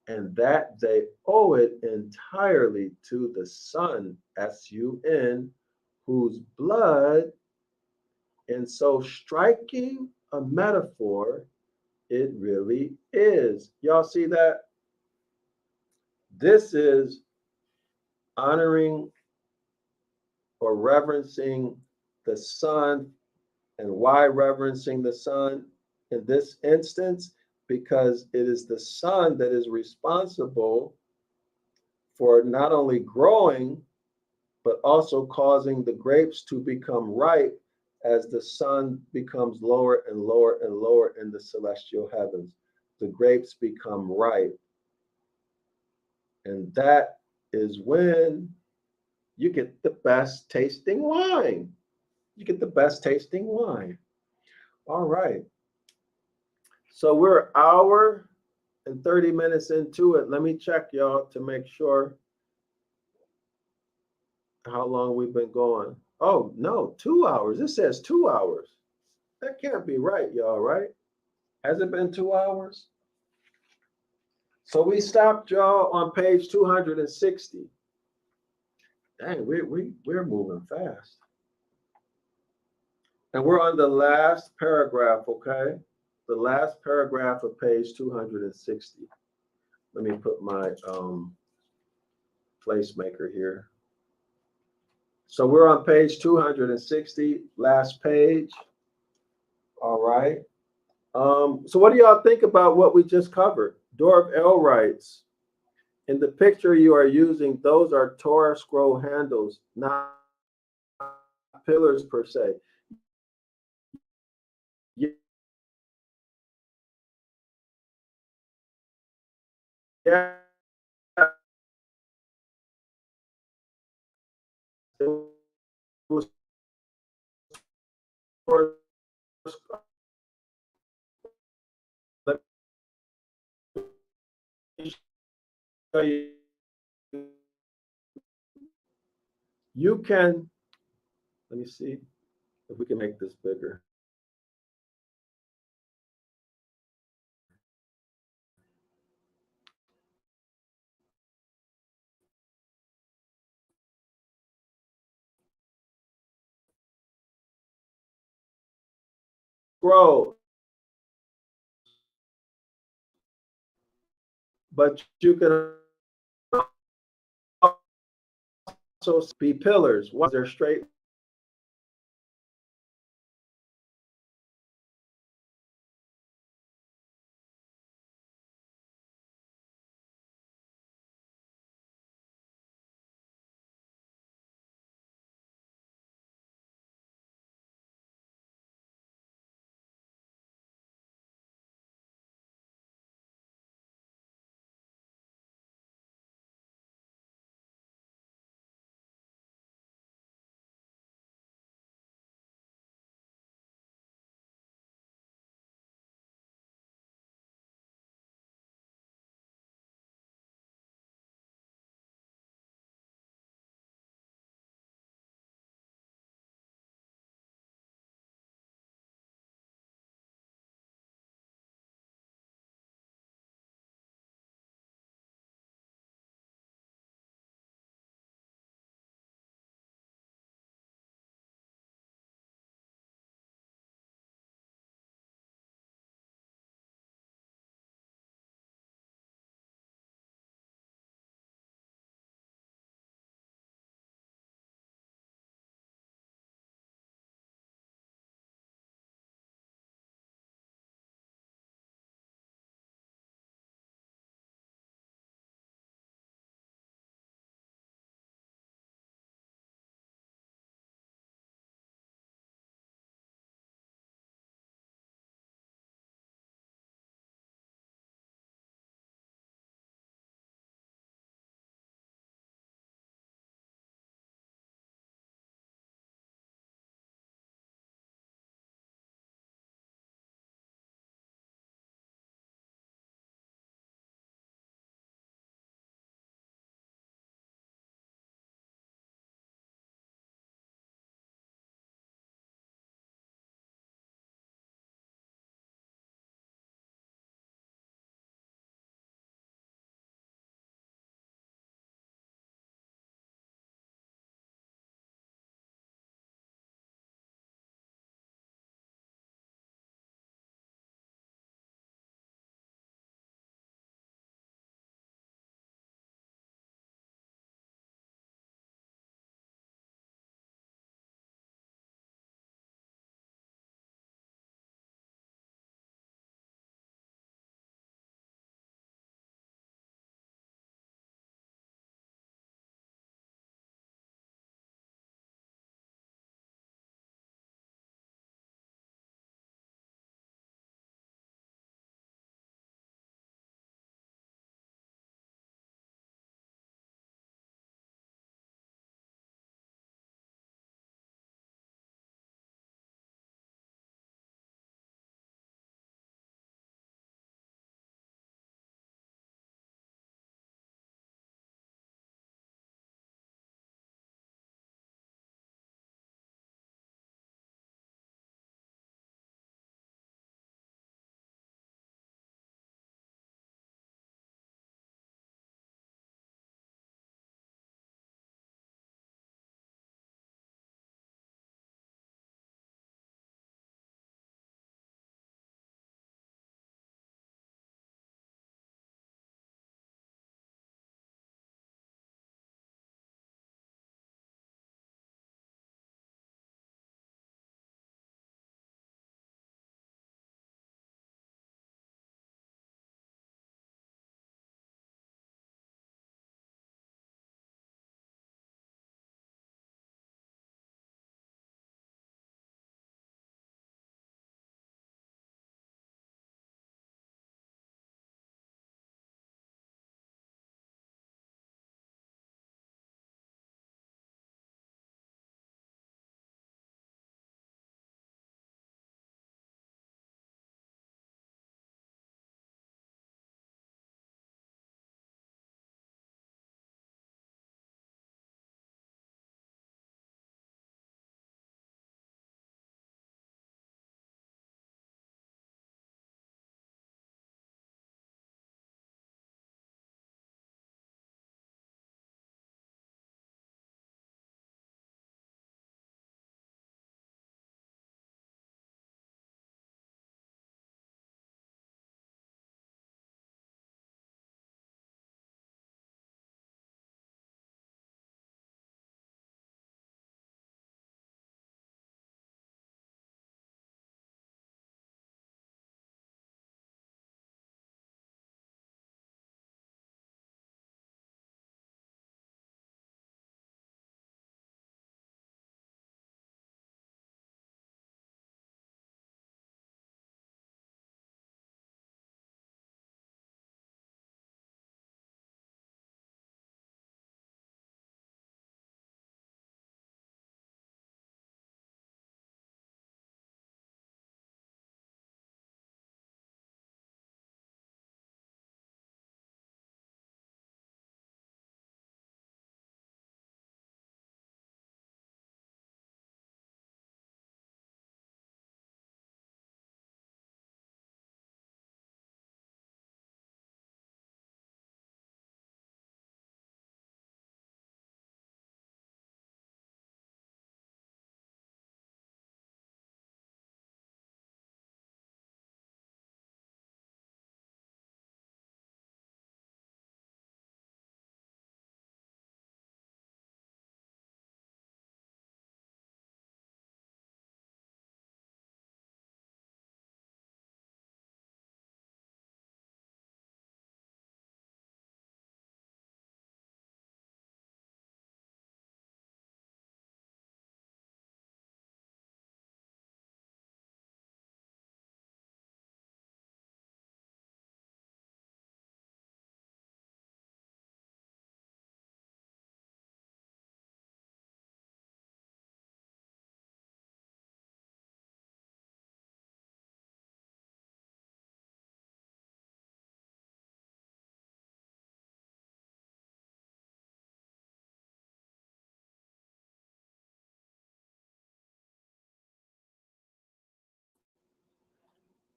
and that they owe it entirely to the sun, S-U-N, whose blood, in so striking a metaphor, it really is. Y'all see that? This is honoring or reverencing the sun. And why reverencing the sun in this instance? Because it is the sun that is responsible for not only growing, but also causing the grapes to become ripe as the sun becomes lower and lower and lower in the celestial heavens. The grapes become ripe. And that is when you get the best tasting wine. You get the best tasting wine. All right. So we're an hour and 30 minutes into it. Let me check, y'all, to make sure how long we've been going. Oh, no, 2 hours. It says 2 hours. That can't be right, y'all, right? Has it been 2 hours? So we stopped, y'all, on page 260. Dang, we're moving fast. And we're on the last paragraph, okay? The last paragraph of page 260. Let me put my placemaker here. So we're on page 260, last page. All right. So what do y'all think about what we just covered? Darrell-El writes, in the picture you are using, those are Torah scroll handles, not pillars per se. Yeah. It was let me show you. You can, let me see if we can make this bigger. scrolls, but you can also be pillars. Once they're straight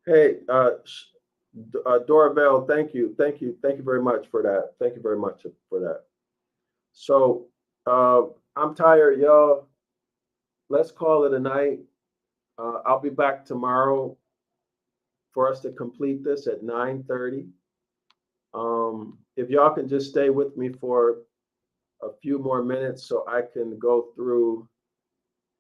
Hey, Darrell-El, thank you very much for that. Thank you very much for that. So I'm tired, y'all. Let's call it a night. I'll be back tomorrow for us to complete this at 9:30. If y'all can just stay with me for a few more minutes so I can go through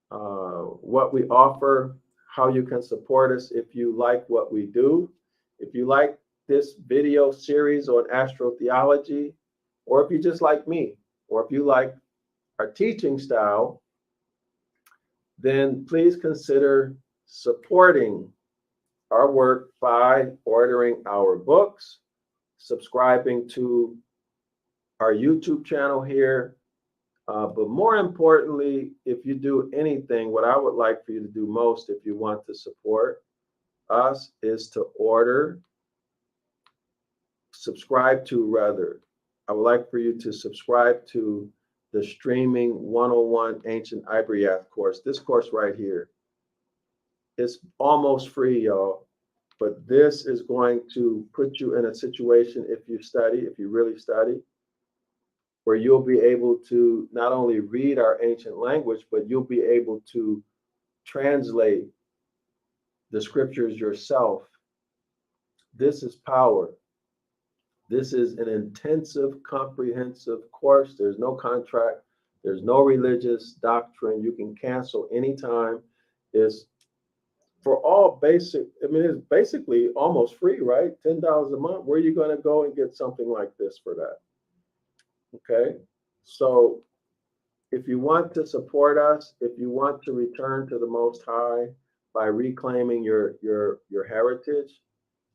what we offer, how you can support us if you like what we do. If you like this video series on astrotheology, or if you just like me, or if you like our teaching style, then please consider supporting our work by ordering our books, subscribing to our YouTube channel here. But more importantly, if you do anything, what I would like for you to do most, if you want to support us, is to subscribe to rather. I would like for you to subscribe to the streaming 101 Ancient Ibaryath course. This course right here is almost free, y'all. But this is going to put you in a situation, if you study, if you really study, where you'll be able to not only read our ancient language, but you'll be able to translate the scriptures yourself. This is power. This is an intensive, comprehensive course. There's no contract. There's no religious doctrine. You can cancel anytime. It's for all basic, I mean, it's basically almost free, right? $10 a month. Where are you going to go and get something like this for that? Okay. So if you want to support us, if you want to return to the Most High by reclaiming your heritage,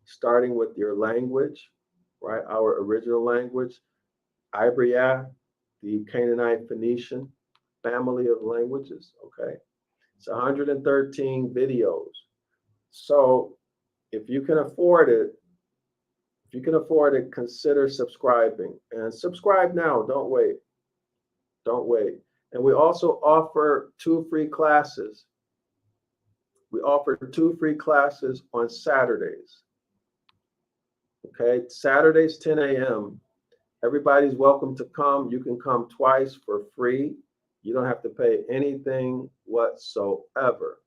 starting with your language, right? Our original language, Ibaryath, the Canaanite Phoenician family of languages. Okay. It's 113 videos. So if you can afford it, consider subscribing, and subscribe now. Don't wait. Don't wait. And we also offer 2 free classes. We offer 2 free classes on Saturdays. Okay, Saturdays, 10 a.m. Everybody's welcome to come. You can come twice for free. You don't have to pay anything whatsoever.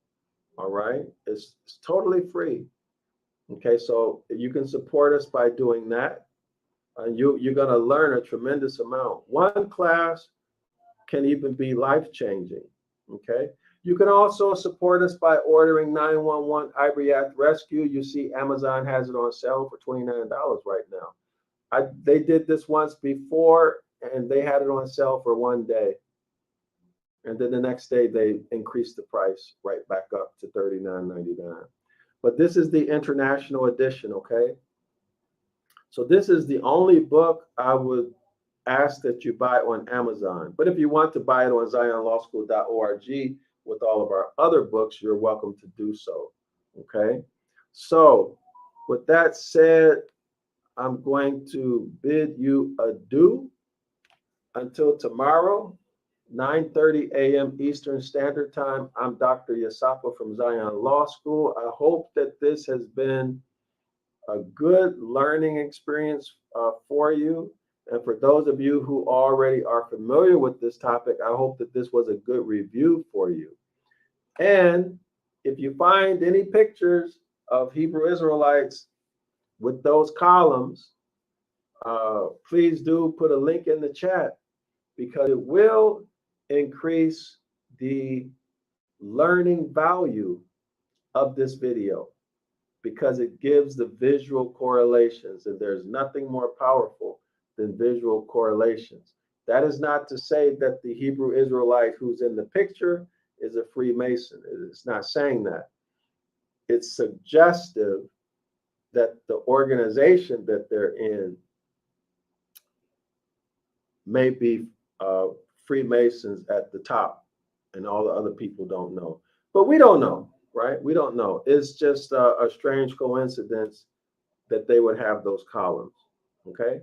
All right, it's totally free. Okay, so you can support us by doing that. You're going to learn a tremendous amount. One class can even be life-changing. Okay, you can also support us by ordering 911 Ibaryath Rescue. You see Amazon has it on sale for $29 right now. They did this once before, and they had it on sale for one day. And then the next day, they increased the price right back up to $39.99. But this is the international edition, okay? So this is the only book I would ask that you buy on Amazon. But if you want to buy it on zionlawschool.org with all of our other books, you're welcome to do so, okay? So with that said, I'm going to bid you adieu until tomorrow. 9:30 a.m. Eastern Standard Time. I'm Dr. Yasapa from Zion Law School. I hope that this has been a good learning experience for you. And for those of you who already are familiar with this topic, I hope that this was a good review for you. And if you find any pictures of Hebrew Israelites with those columns, please do put a link in the chat, because it will increase the learning value of this video, because it gives the visual correlations, and there's nothing more powerful than visual correlations. That is not to say that the Hebrew Israelite who's in the picture is a Freemason. It's not saying that. It's suggestive that the organization that they're in may be Freemasons at the top, and all the other people don't know. But we don't know, right? We don't know. It's just a strange coincidence that they would have those columns, okay?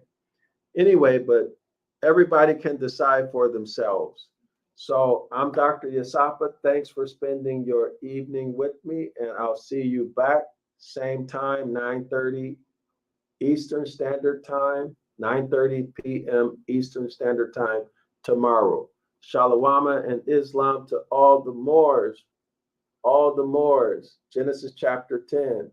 Anyway, but everybody can decide for themselves. So I'm Dr. Yasapa. Thanks for spending your evening with me, and I'll see you back same time, 9:30 Eastern Standard Time, 9:30 p.m. Eastern Standard Time tomorrow. Shalom and Islam to all the Moors, Genesis chapter 10.